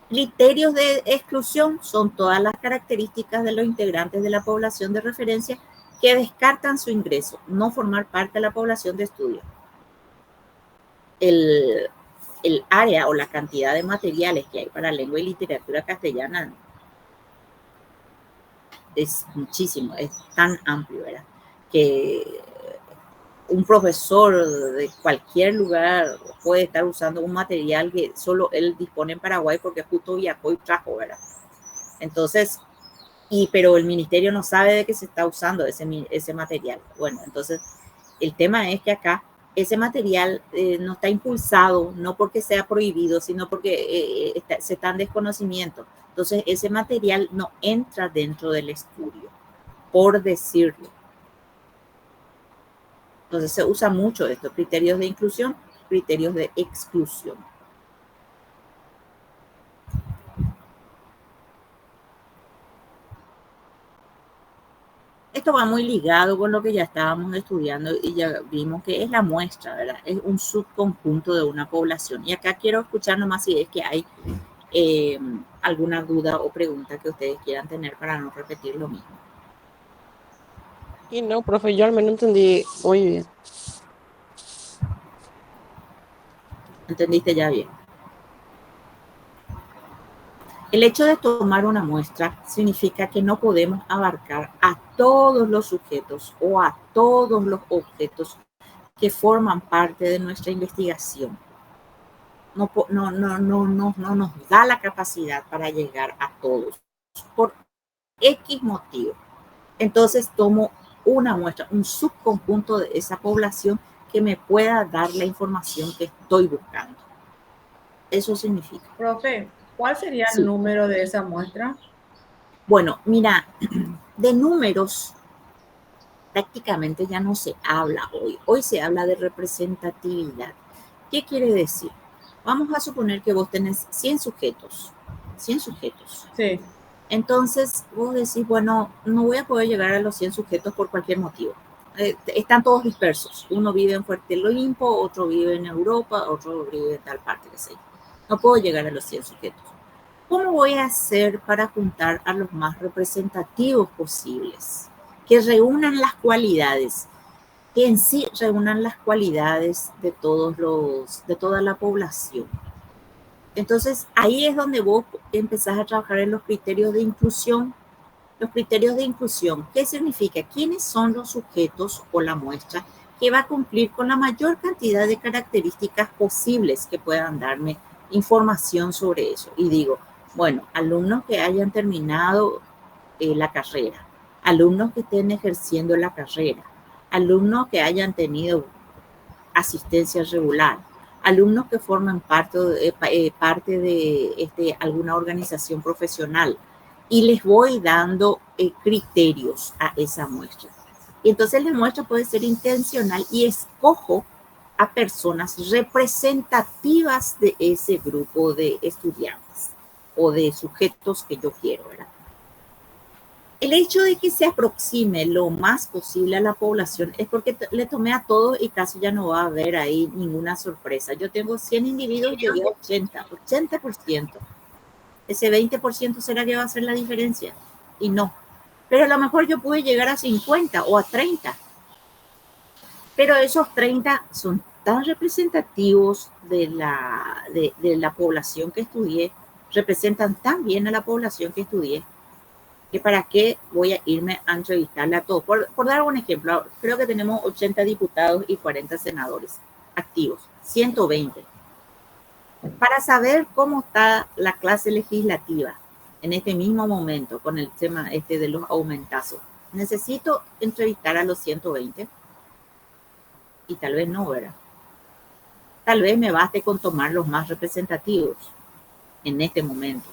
Criterios de exclusión son todas las características de los integrantes de la población de referencia que descartan su ingreso, no formar parte de la población de estudio. El área o la cantidad de materiales que hay para lengua y literatura castellana es muchísimo, es tan amplio, ¿verdad? Que un profesor de cualquier lugar puede estar usando un material que solo él dispone en Paraguay porque justo viajó y trajo, ¿verdad? Entonces, pero el ministerio no sabe de qué se está usando ese material. Bueno, entonces el tema es que acá ese material no está impulsado, no porque sea prohibido, sino porque se está en desconocimiento. Entonces, ese material no entra dentro del estudio, por decirlo. Entonces, se usa mucho estos criterios de inclusión, criterios de exclusión. Esto va muy ligado con lo que ya estábamos estudiando y ya vimos que es la muestra, ¿verdad? Es un subconjunto de una población. Y acá quiero escuchar nomás si es que hay alguna duda o pregunta que ustedes quieran tener para no repetir lo mismo. Y no, profe, yo al menos entendí muy bien. ¿Entendiste ya bien? El hecho de tomar una muestra significa que no podemos abarcar a todos los sujetos o a todos los objetos que forman parte de nuestra investigación. No nos da la capacidad para llegar a todos por X motivo. Entonces tomo una muestra, un subconjunto de esa población que me pueda dar la información que estoy buscando. Eso significa. Profe, ¿cuál sería Sí. el número de esa muestra? Bueno, mira, de números prácticamente ya no se habla hoy. Hoy se habla de representatividad. ¿Qué quiere decir? Vamos a suponer que vos tenés 100 sujetos. 100 sujetos. Sí. Entonces, vos decís, bueno, no voy a poder llegar a los 100 sujetos por cualquier motivo. Están todos dispersos. Uno vive en Fuerte Olimpo, otro vive en Europa, otro vive en tal parte, que sé yo. No puedo llegar a los 100 sujetos. ¿Cómo voy a hacer para juntar a los más representativos posibles? Que reúnan las cualidades, que en sí reúnan las cualidades de toda la población. Entonces, ahí es donde vos empezás a trabajar en los criterios de inclusión. Los criterios de inclusión, ¿qué significa? ¿Quiénes son los sujetos o la muestra que va a cumplir con la mayor cantidad de características posibles que puedan darme información sobre eso? Y digo, bueno, alumnos que hayan terminado la carrera, alumnos que estén ejerciendo la carrera, alumnos que hayan tenido asistencia regular, alumnos que forman parte de alguna organización profesional, y les voy dando criterios a esa muestra. Y entonces la muestra puede ser intencional y escojo a personas representativas de ese grupo de estudiantes o de sujetos que yo quiero, ¿verdad? El hecho de que se aproxime lo más posible a la población es porque le tomé a todos y casi ya no va a haber ahí ninguna sorpresa. Yo tengo 100 individuos, llegué a 80%. Ese 20% será que va a hacer la diferencia. Y no. Pero a lo mejor yo pude llegar a 50 o a 30. Pero esos 30 son tan representativos de la población que estudié, representan tan bien a la población que estudié, que para qué voy a irme a entrevistarle a todos. Por dar un ejemplo, creo que tenemos 80 diputados y 40 senadores activos, 120. Para saber cómo está la clase legislativa, en este mismo momento con el tema este de los aumentazos. Necesito entrevistar a los 120 y tal vez no, ¿verdad? Tal vez me baste con tomar los más representativos en este momento.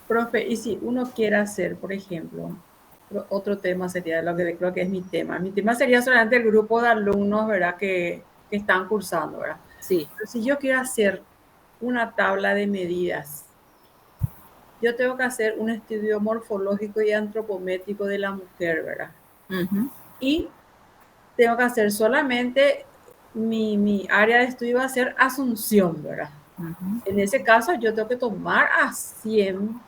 Profe, y si uno quiere hacer, por ejemplo, otro tema sería lo que creo que es mi tema. Mi tema sería solamente el grupo de alumnos, ¿verdad? Que están cursando, ¿verdad? Sí. Pero si yo quiero hacer una tabla de medidas, yo tengo que hacer un estudio morfológico y antropométrico de la mujer, ¿verdad? Uh-huh. Y tengo que hacer solamente, mi área de estudio va a ser Asunción, ¿verdad? Uh-huh. En ese caso yo tengo que tomar a 100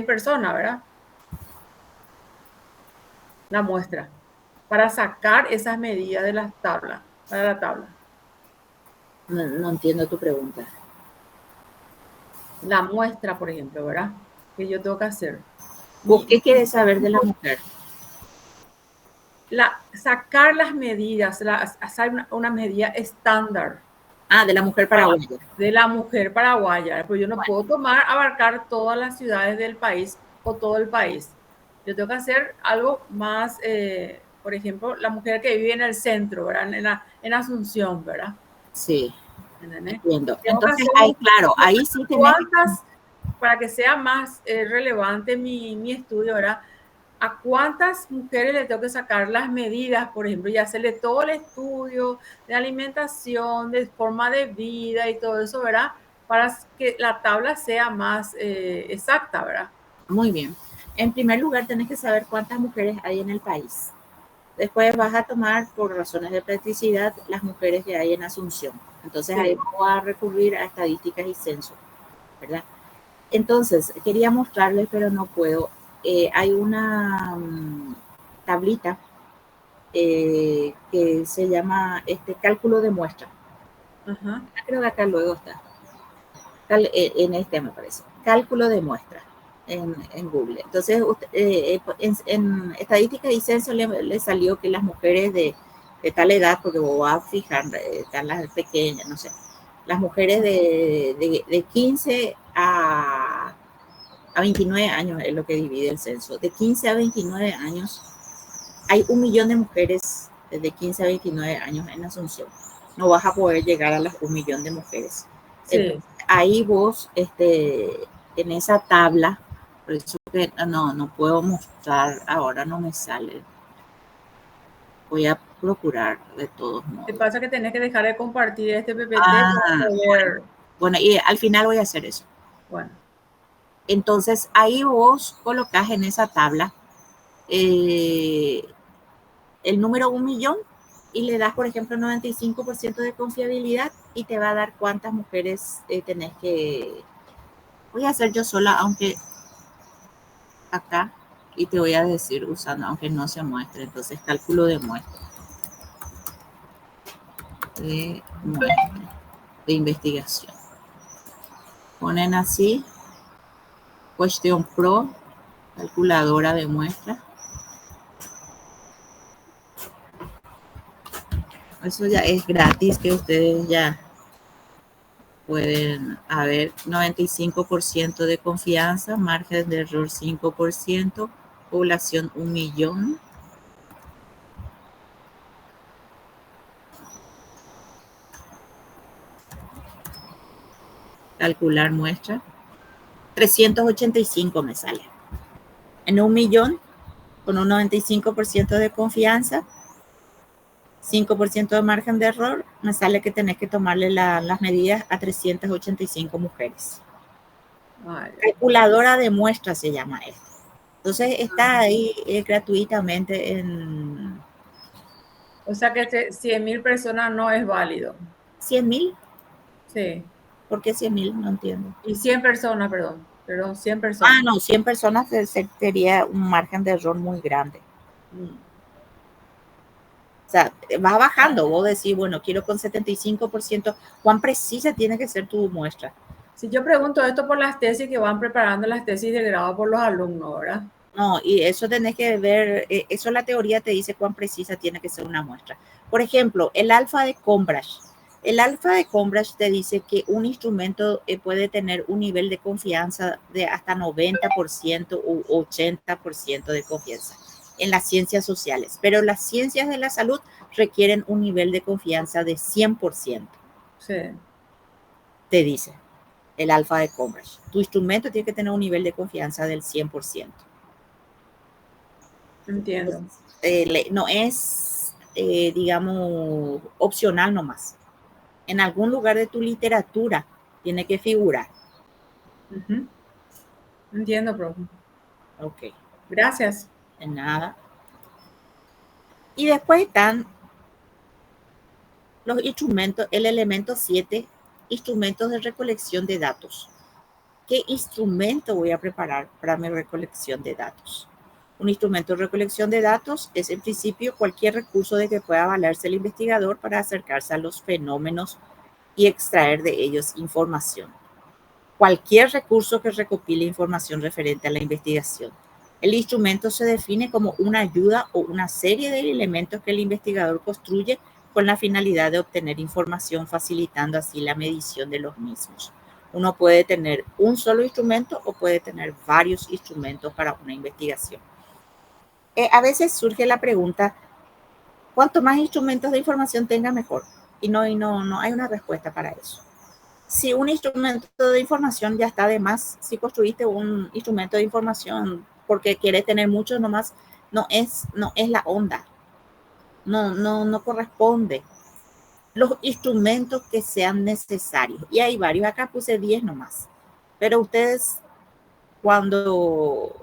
personas, ¿verdad? La muestra, para sacar esas medidas de las tablas, para la tabla. No entiendo tu pregunta. La muestra, por ejemplo, ¿verdad? Que yo tengo que hacer. ¿Vos qué quieres saber de la mujer? Sacar las medidas, hacer una medida estándar. Ah, de la mujer paraguaya. De la mujer paraguaya. Pues yo no puedo abarcar todas las ciudades del país o todo el país. Yo tengo que hacer algo más, por ejemplo, la mujer que vive en el centro, ¿verdad? En Asunción, ¿verdad? Sí. ¿Entendés? Entiendo. Entonces, claro, ahí sí tenés... Para que sea más relevante mi estudio, ¿verdad? ¿A cuántas mujeres le tengo que sacar las medidas, por ejemplo, y hacerle todo el estudio de alimentación, de forma de vida y todo eso, ¿verdad? Para que la tabla sea más exacta, ¿verdad? Muy bien. En primer lugar, tenés que saber cuántas mujeres hay en el país. Después vas a tomar, por razones de practicidad, las mujeres que hay en Asunción. Entonces, sí, ahí vamos a recurrir a estadísticas y censo, ¿verdad? Entonces, quería mostrarles, pero no puedo. Hay una tablita que se llama cálculo de muestra. Uh-huh. Creo que acá luego está. En este me parece. Cálculo de muestra en Google. Entonces, en estadística y censo le salió que las mujeres de tal edad, porque vos vas a fijar, están las pequeñas, no sé, las mujeres de 15 a 29 años es lo que divide el censo. De 15 a 29 años, hay 1 millón de mujeres de 15 a 29 años en Asunción. No vas a poder llegar a las 1 millón de mujeres. Sí. Entonces, ahí vos, en esa tabla, por eso que no puedo mostrar, ahora no me sale. Voy a procurar de todos modos. ¿Qué pasa? Que tenés que dejar de compartir este PPT para poder... Bueno, y al final voy a hacer eso. Bueno. Entonces, ahí vos colocás en esa tabla el número 1 millón y le das, por ejemplo, 95% de confiabilidad y te va a dar cuántas mujeres tenés que... Voy a hacer yo sola, aunque acá, y te voy a decir usando, aunque no se muestre. Entonces, cálculo de muestra. De investigación. Ponen así, Question Pro, calculadora de muestra. Eso ya es gratis, que ustedes ya pueden haber 95% de confianza, margen de error 5%, población 1 millón. Calcular muestra. 385 me sale. En 1 millón, con un 95% de confianza, 5% de margen de error, me sale que tenés que tomarle las medidas a 385 mujeres. Calculadora de muestras se llama esto. Entonces está ahí gratuitamente en... O sea que 100.000 personas no es válido. ¿100.000? Sí. ¿Por qué 100.000? No entiendo. Y 100 personas, perdón, 100 personas. Ah, no, 100 personas sería un margen de error muy grande. O sea, vas bajando, vos decís, bueno, quiero con 75%, ¿cuán precisa tiene que ser tu muestra? Si yo pregunto esto por las tesis que van preparando las tesis de grado por los alumnos, ¿verdad? No, y eso tenés que ver, eso la teoría te dice cuán precisa tiene que ser una muestra. Por ejemplo, el alfa de Combrage. El alfa de Cambridge te dice que un instrumento puede tener un nivel de confianza de hasta 90% u 80% de confianza en las ciencias sociales, pero las ciencias de la salud requieren un nivel de confianza de 100%. Sí, Te dice el alfa de Cambridge. Tu instrumento tiene que tener un nivel de confianza del 100%. entiendo. No es, digamos, opcional nomás. En algún lugar de tu literatura tiene que figurar. Ujú. Entiendo, profe. Ok, Gracias. de nada. Y después están los instrumentos, el elemento 7, instrumentos de recolección de datos. ¿Qué instrumento voy a preparar para mi recolección de datos? Un instrumento de recolección de datos es en principio cualquier recurso de que pueda valerse el investigador para acercarse a los fenómenos y extraer de ellos información. Cualquier recurso que recopile información referente a la investigación. El instrumento se define como una ayuda o una serie de elementos que el investigador construye con la finalidad de obtener información, facilitando así la medición de los mismos. Uno puede tener un solo instrumento o puede tener varios instrumentos para una investigación. A veces surge la pregunta, ¿cuánto más instrumentos de información tenga mejor? Y no hay una respuesta para eso. Si un instrumento de información ya está de más, si construiste un instrumento de información porque quiere tener muchos nomás, no es la onda, no corresponde. Los instrumentos que sean necesarios, y hay varios, acá puse 10 nomás, pero ustedes cuando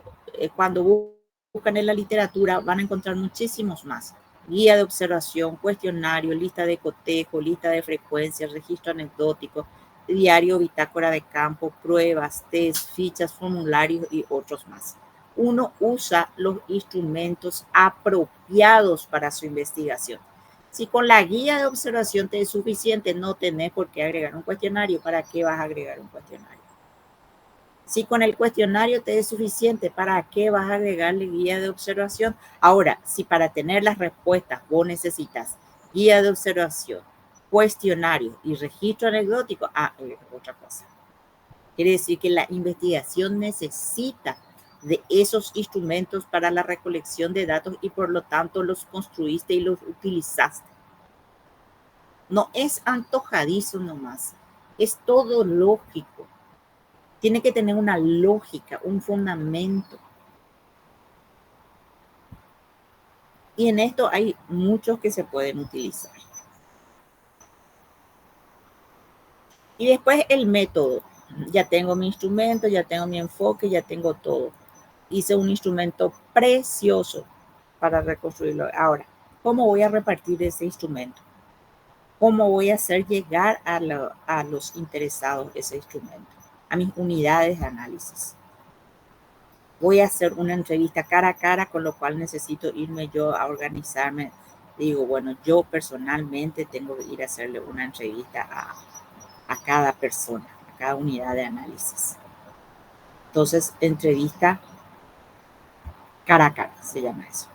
buscan en la literatura van a encontrar muchísimos más. Guía de observación, cuestionario, lista de cotejo, lista de frecuencias, registro anecdótico, diario, bitácora de campo, pruebas, test, fichas, formularios y otros más. Uno usa los instrumentos apropiados para su investigación. Si con la guía de observación te es suficiente, no tenés por qué agregar un cuestionario. ¿Para qué vas a agregar un cuestionario? Si con el cuestionario te es suficiente, ¿para qué vas a agregarle guía de observación? Ahora, si para tener las respuestas vos necesitas guía de observación, cuestionario y registro anecdótico, es otra cosa. Quiere decir que la investigación necesita de esos instrumentos para la recolección de datos y por lo tanto los construiste y los utilizaste. No es antojadizo nomás, es todo lógico. Tiene que tener una lógica, un fundamento. Y en esto hay muchos que se pueden utilizar. Y después el método. Ya tengo mi instrumento, ya tengo mi enfoque, ya tengo todo. Hice un instrumento precioso para reconstruirlo. Ahora, ¿cómo voy a repartir ese instrumento? ¿Cómo voy a hacer llegar a los interesados ese instrumento? A mis unidades de análisis. Voy a hacer una entrevista cara a cara, con lo cual necesito irme yo a organizarme. Digo, bueno, yo personalmente tengo que ir a hacerle una entrevista a cada persona, a cada unidad de análisis. Entonces, entrevista cara a cara, se llama eso.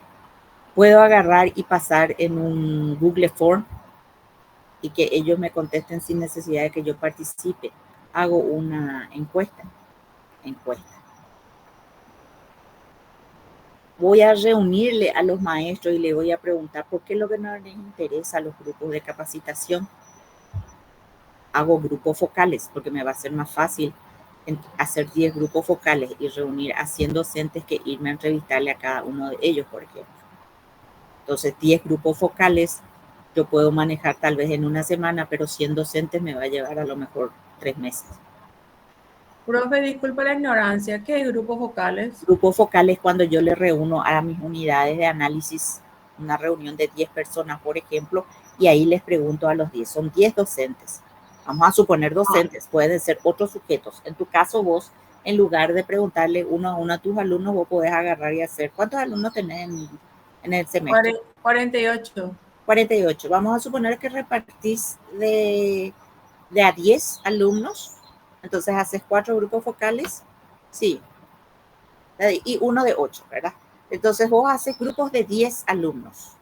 Puedo agarrar y pasar en un Google Form y que ellos me contesten sin necesidad de que yo participe. Hago una encuesta. Voy a reunirle a los maestros y le voy a preguntar por qué es lo que no les interesa a los grupos de capacitación. Hago grupos focales porque me va a ser más fácil hacer 10 grupos focales y reunir a 100 docentes que irme a entrevistarle a cada uno de ellos, por ejemplo. Entonces, 10 grupos focales yo puedo manejar tal vez en una semana, pero 100 docentes me va a llevar a lo mejor 3 meses. Profe, disculpa la ignorancia. ¿Qué es grupos focales? Grupos focales cuando yo le reúno a mis unidades de análisis, una reunión de 10 personas, por ejemplo, y ahí les pregunto a los 10. Son 10 docentes. Vamos a suponer docentes, pueden ser otros sujetos. En tu caso, vos, en lugar de preguntarle uno a uno a tus alumnos, vos podés agarrar y hacer. ¿Cuántos alumnos tenés en el semestre? 48. 48. Vamos a suponer que repartís de a 10 alumnos. Entonces haces 4 grupos focales. Sí. Y uno de 8, ¿verdad? Entonces vos haces grupos de 10 alumnos.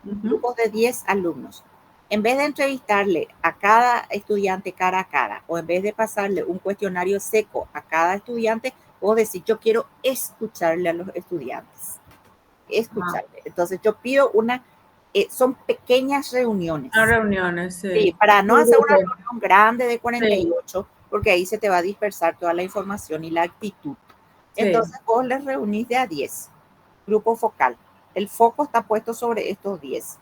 Grupos de 10 alumnos. En vez de entrevistarle a cada estudiante cara a cara, o en vez de pasarle un cuestionario seco a cada estudiante, vos decís, yo quiero escucharle a los estudiantes. Escucharle. Entonces yo pido son pequeñas reuniones. Reuniones, sí. Sí, para no Un hacer una grupo. reunión grande de Sí. 48, porque ahí se te va a dispersar toda la información y la actitud. Sí. Entonces vos les reunís de a 10, grupo focal. El foco está puesto sobre estos 10.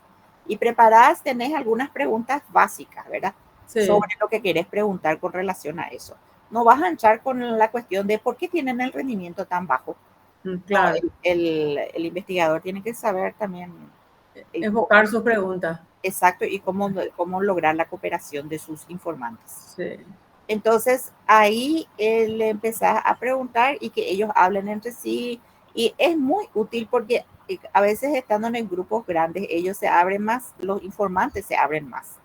Y preparadas tenés algunas preguntas básicas, ¿verdad? Sí. Sobre lo que querés preguntar con relación a eso. No vas a entrar con la cuestión de por qué tienen el rendimiento tan bajo. Claro. No, el investigador tiene que saber también enfocar sus preguntas. Exacto, y cómo lograr la cooperación de sus informantes. Sí. Entonces, ahí le empezás a preguntar y que ellos hablen entre sí. Y es muy útil porque a veces estando en grupos grandes, ellos se abren más, los informantes se abren más.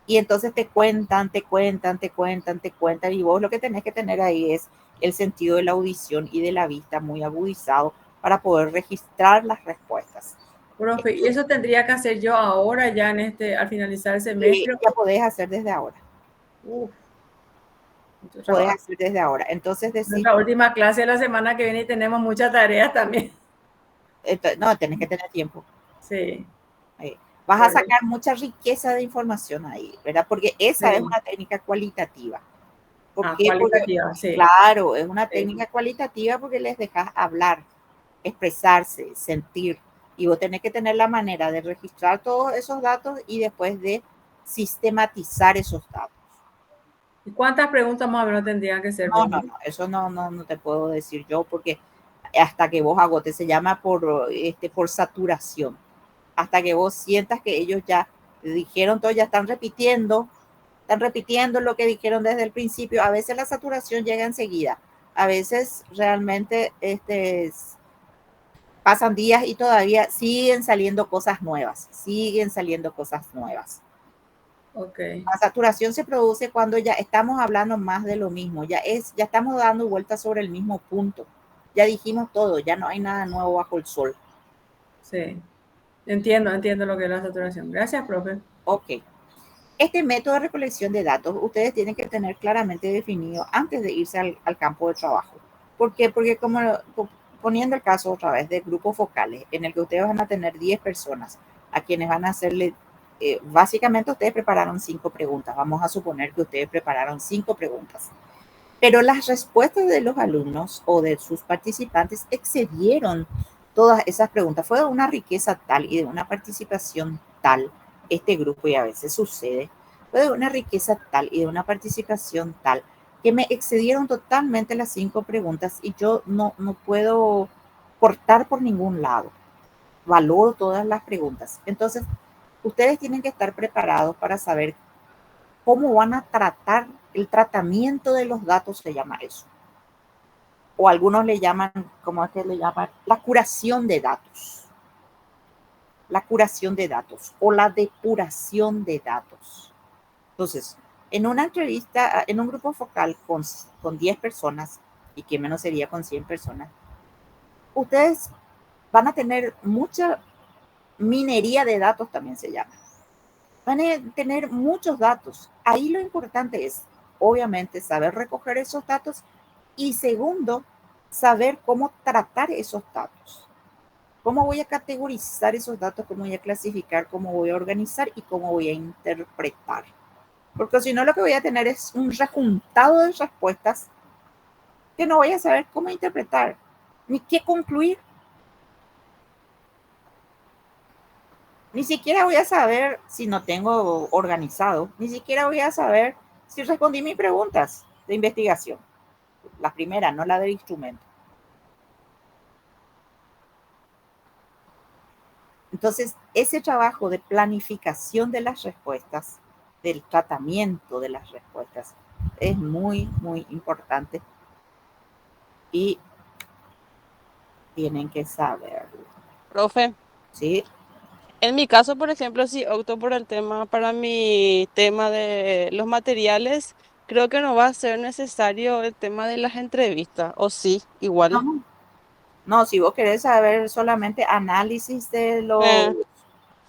Y entonces te cuentan, y vos lo que tenés que tener ahí es el sentido de la audición y de la vista muy agudizado para poder registrar las respuestas. Profe, ¿y eso tendría que hacer yo ahora ya al finalizar el semestre? Ya podés hacer desde ahora. Podés hacer desde ahora. Entonces decís... Nuestra última clase de la semana que viene y tenemos muchas tareas también. No, tenés que tener tiempo. Sí. Vas a sacar mucha riqueza de información ahí, ¿verdad? Porque esa es una técnica cualitativa. ¿Por qué? Cualitativa, sí. Claro, es una técnica cualitativa porque les dejas hablar, expresarse, sentir. Y vos tenés que tener la manera de registrar todos esos datos y después de sistematizar esos datos. ¿Y cuántas preguntas más o menos tendrían que ser? No, eso no te puedo decir yo porque hasta que vos agotes, se llama por saturación. Hasta que vos sientas que ellos ya dijeron todo, ya están repitiendo lo que dijeron desde el principio. A veces la saturación llega enseguida, a veces realmente pasan días y todavía siguen saliendo cosas nuevas. Okay. La saturación se produce cuando ya estamos hablando más de lo mismo, ya estamos dando vueltas sobre el mismo punto, ya dijimos todo, ya no hay nada nuevo bajo el sol. Sí, entiendo lo que es la saturación. Gracias, profe. Ok. Este método de recolección de datos ustedes tienen que tener claramente definido antes de irse al campo de trabajo. ¿Por qué? Porque como poniendo el caso otra vez de grupos focales, en el que ustedes van a tener 10 personas a quienes van a hacerle, básicamente ustedes prepararon 5 preguntas. Vamos a suponer que ustedes prepararon 5 preguntas. Pero las respuestas de los alumnos o de sus participantes excedieron todas esas preguntas. Fue de una riqueza tal y de una participación tal este grupo, y a veces sucede, fue de una riqueza tal y de una participación tal que me excedieron totalmente las 5 preguntas y yo no puedo cortar por ningún lado. Valoro todas las preguntas. Entonces, ustedes tienen que estar preparados para saber cómo van a tratar el tratamiento de los datos, se llama eso. O algunos le llaman, ¿cómo es que le llaman? La curación de datos. La curación de datos o la depuración de datos. Entonces, en una entrevista, en un grupo focal con 10 personas, y que menos sería con 100 personas, ustedes van a tener mucha minería de datos, también se llama. Van a tener muchos datos. Ahí lo importante es, obviamente, saber recoger esos datos y segundo, saber cómo tratar esos datos. ¿Cómo voy a categorizar esos datos? ¿Cómo voy a clasificar? ¿Cómo voy a organizar? ¿Y cómo voy a interpretar? Porque si no, lo que voy a tener es un rejuntado de respuestas que no voy a saber cómo interpretar, ni qué concluir. Ni siquiera voy a saber si no tengo organizado, ni siquiera voy a saber si respondí mis preguntas de investigación. La primera, no la del instrumento. Entonces, ese trabajo de planificación de las respuestas, del tratamiento de las respuestas, es muy, muy importante y tienen que saberlo. Profe. Sí. En mi caso, por ejemplo, si opto por el tema, para mi tema de los materiales, creo que no va a ser necesario el tema de las entrevistas, ¿o sí? Igual. No, si vos querés saber solamente análisis de los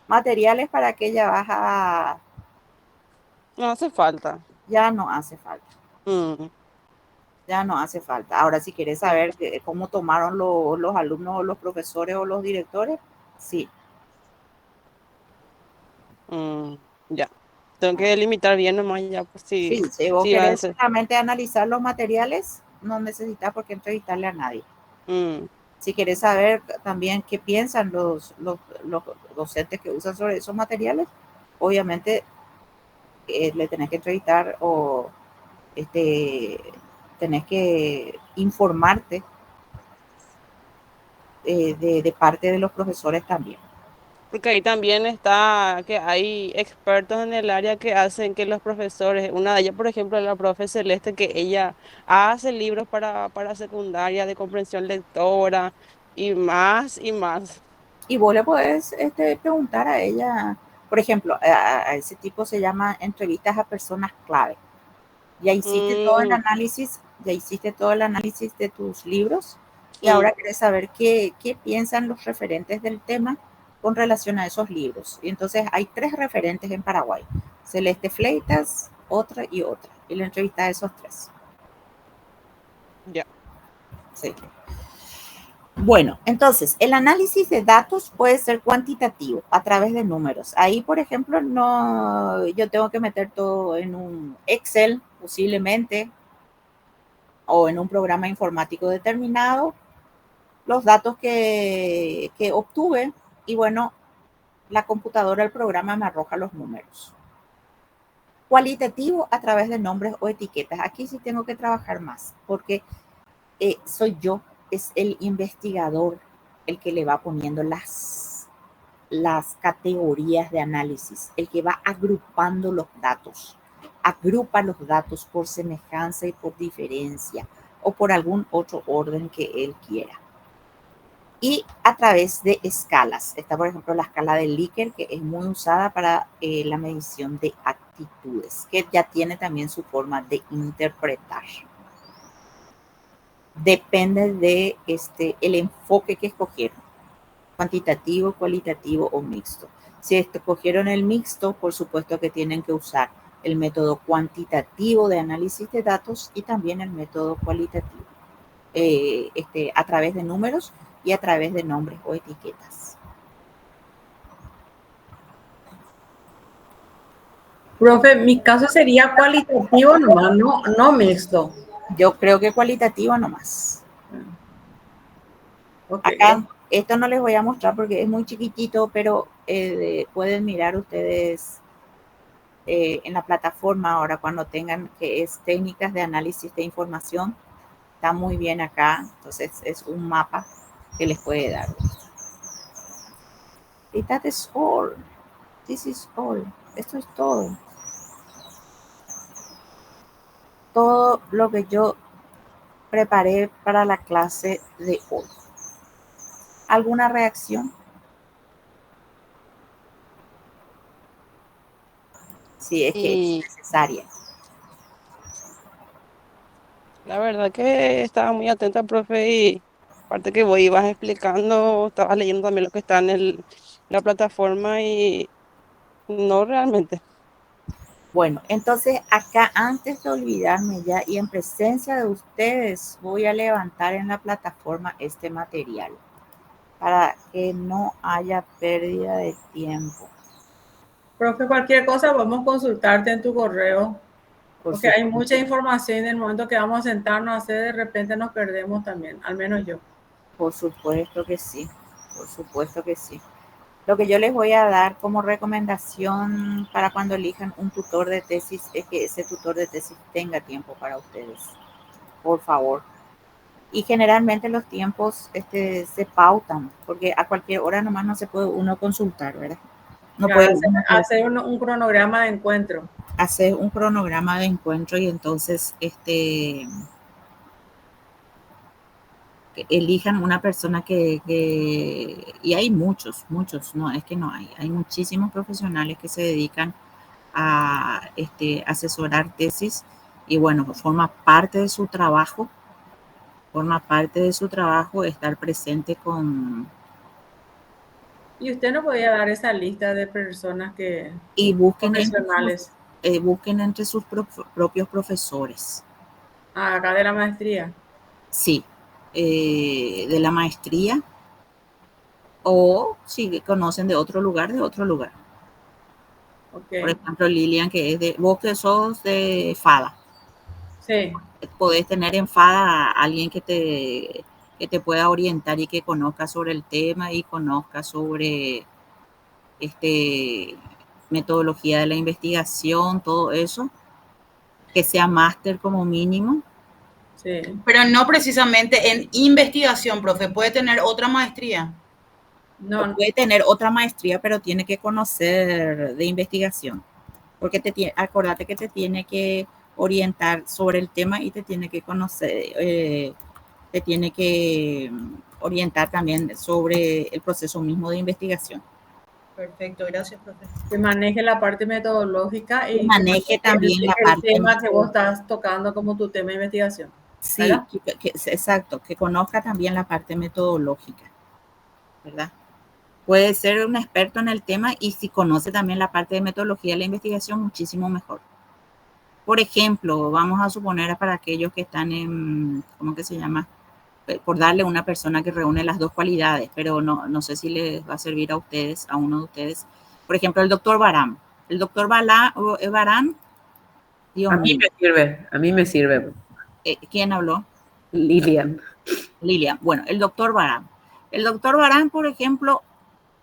materiales, ¿para qué ya vas No hace falta. Ya no hace falta. Mm, Ya no hace falta. Ahora, si quieres ya. saber cómo tomaron los alumnos o los profesores o los directores, sí. Mm, ya. Tengo que delimitar bien nomás ya, pues Sí, sí, si vos sí va a querés ser. solamente analizar los materiales, no necesitas por qué entrevistarle a nadie. Mm, Si querés saber también qué piensan los docentes que usan sobre esos materiales, obviamente le tenés que entrevistar o este, tenés que informarte de parte de los profesores también. porque ahí también está que hay expertos en el área que hacen que los profesores, una de ellas, por ejemplo, la profe Celeste, que ella hace libros para secundaria de comprensión lectora y más y más. Y vos le podés preguntar a ella, por ejemplo, a ese tipo se llama entrevistas a personas clave. Ya hiciste todo el Mm, análisis, ya hiciste todo el análisis de tus libros y mm, ahora querés saber qué piensan los referentes del tema con relación a esos libros. Y entonces hay 3 referentes en Paraguay, Celeste Fleitas, otra y otra. Y la entrevista a esos 3. ya. Sí. Bueno, entonces el análisis de datos puede ser cuantitativo a través de números. Ahí, por ejemplo, no, yo tengo que meter todo en un Excel posiblemente o en un programa informático determinado, los datos que obtuve y bueno, la computadora, el programa me arroja los números. Cualitativo a través de nombres o etiquetas. Aquí sí tengo que trabajar más porque soy yo, es el investigador el que le va poniendo las categorías de análisis, el que va agrupando los datos. Agrupa los datos por semejanza y por diferencia o por algún otro orden que él quiera. Y a través de escalas. Está, por ejemplo, la escala de Likert, que es muy usada para la medición de actitudes, que ya tiene también su forma de interpretar. Depende de el enfoque que escogieron, cuantitativo, cualitativo o mixto. Si escogieron el mixto, por supuesto que tienen que usar el método cuantitativo de análisis de datos y también el método cualitativo, a través de números y a través de nombres o etiquetas. Profe, mi caso sería cualitativo nomás, no mixto. Yo creo que cualitativo nomás. Okay. Acá, esto no les voy a mostrar porque es muy chiquitito, pero pueden mirar ustedes en la plataforma ahora cuando tengan, que es técnicas de análisis de información. Está muy bien acá, entonces es un mapa que les puede dar. Y that is all. This is all. Esto es todo. Todo lo que yo preparé para la clase de hoy. ¿Alguna reacción? Sí, es que es Y necesaria. la verdad que estaba muy atenta, profe, y aparte que vos ibas explicando, estabas leyendo también lo que está en la plataforma y no realmente. Bueno, entonces acá antes de olvidarme ya y en presencia de ustedes voy a levantar en la plataforma este material para que no haya pérdida de tiempo. Profe, cualquier cosa vamos a consultarte en tu correo, porque hay mucha supuesto. información y en el momento que vamos a sentarnos a hacer, de repente nos perdemos también, al menos yo. Por supuesto que sí, por supuesto que sí. Lo que yo les voy a dar como recomendación para cuando elijan un tutor de tesis es que ese tutor de tesis tenga tiempo para ustedes, por favor. Y generalmente los tiempos se pautan, porque a cualquier hora nomás no se puede uno consultar, ¿verdad? No Ya, puede hacer un cronograma de encuentro. hacer un cronograma de encuentro y entonces que elijan una persona y hay muchos, no es que no hay muchísimos profesionales que se dedican a asesorar tesis y bueno, forma parte de su trabajo estar presente con... Y usted no podía dar esa lista de personas Y busquen profesionales. busquen entre sus propios profesores. Acá de la maestría. Sí, de la maestría, o si conocen de otro lugar, de otro lugar. Okay. Por ejemplo, Lilian, que es vos que sos de FADA. Sí. Podés tener en FADA a alguien que te pueda orientar y que conozca sobre el tema y conozca sobre metodología de la investigación, todo eso, que sea máster como mínimo. Sí. Pero no precisamente en investigación, profe, puede tener otra maestría. No. Puede tener otra maestría, pero tiene que conocer de investigación, porque acordate que te tiene que orientar sobre el tema y te tiene que conocer, te tiene que orientar también sobre el proceso mismo de investigación. Perfecto, gracias, profe. Que maneje la parte metodológica y que maneje también la parte tema que vos estás tocando como tu tema de investigación. Sí, exacto, que conozca también la parte metodológica, ¿verdad? Puede ser un experto en el tema y si conoce también la parte de metodología de la investigación, muchísimo mejor. Por ejemplo, vamos a suponer para aquellos que están en, ¿cómo que se llama? Por darle a una persona que reúne las dos cualidades, pero no sé si les va a servir a ustedes, a uno de ustedes. Por ejemplo, el doctor Barán. El doctor Barán, Dios mío. A mí me sirve. ¿Quién habló? Lilian. Bueno, el doctor Barán. El doctor Barán, por ejemplo,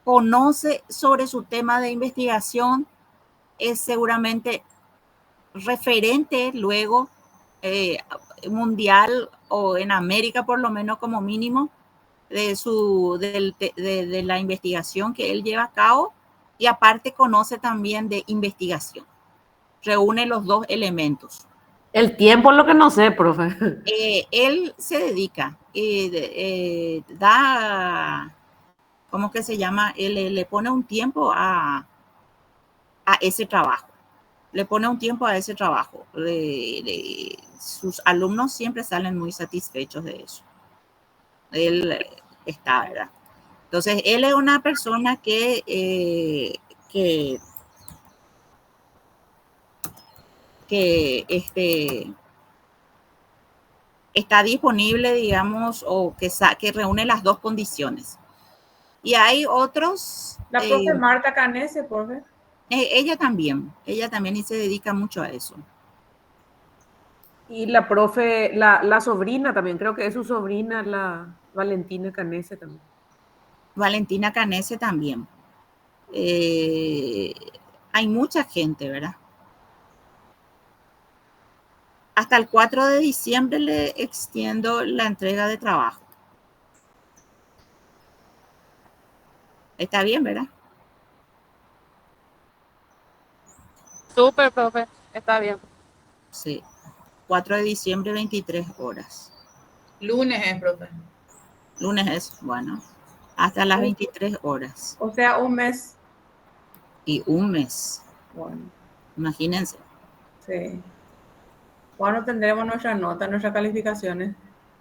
conoce sobre su tema de investigación, es seguramente referente luego mundial o en América por lo menos como mínimo de la investigación que él lleva a cabo, y aparte conoce también de investigación. Reúne los dos elementos. El tiempo es lo que no sé, profe. Él se dedica, ¿cómo que se llama? Él le pone un tiempo a ese trabajo. Le pone un tiempo a ese trabajo. Sus alumnos siempre salen muy satisfechos de eso. Él está, ¿verdad? Entonces, él es una persona que está disponible, digamos, o que reúne las dos condiciones. Y hay otros... La profe Marta Canese, profe. Ella también y se dedica mucho a eso. Y la profe, la sobrina también, creo que es su sobrina, la Valentina Canese también. Valentina Canese también. Hay mucha gente, ¿verdad? Hasta el 4 de diciembre le extiendo la entrega de trabajo. Está bien, ¿verdad? Súper, profe. Está bien. Sí. 4 de diciembre, 23 horas. Lunes es, profe. Lunes es, bueno, hasta las 23 horas. O sea, un mes. Y un mes. Bueno. Imagínense. Sí. ¿Cuándo tendremos nuestras notas, nuestras calificaciones?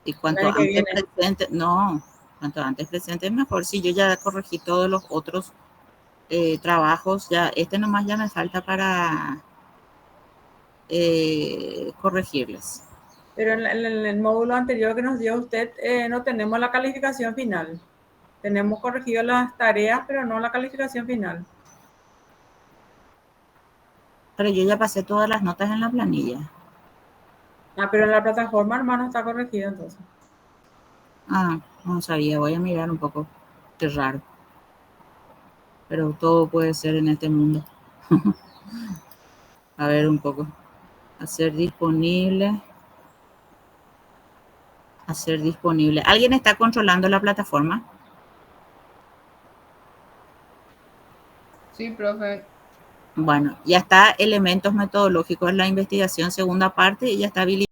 Y cuanto antes presente mejor. Si yo ya corregí todos los otros trabajos, ya nomás ya me falta para corregirles. Pero en el módulo anterior que nos dio usted, no tenemos la calificación final. Tenemos corregido las tareas, pero no la calificación final. Pero yo ya pasé todas las notas en la planilla. Pero en la plataforma, hermano, está corregido entonces. No sabía, voy a mirar un poco. Qué raro. Pero todo puede ser en este mundo. A ver un poco. Hacer disponible. ¿Alguien está controlando la plataforma? Sí, profe. Bueno, ya está elementos metodológicos en la investigación, segunda parte, y ya está habilitado.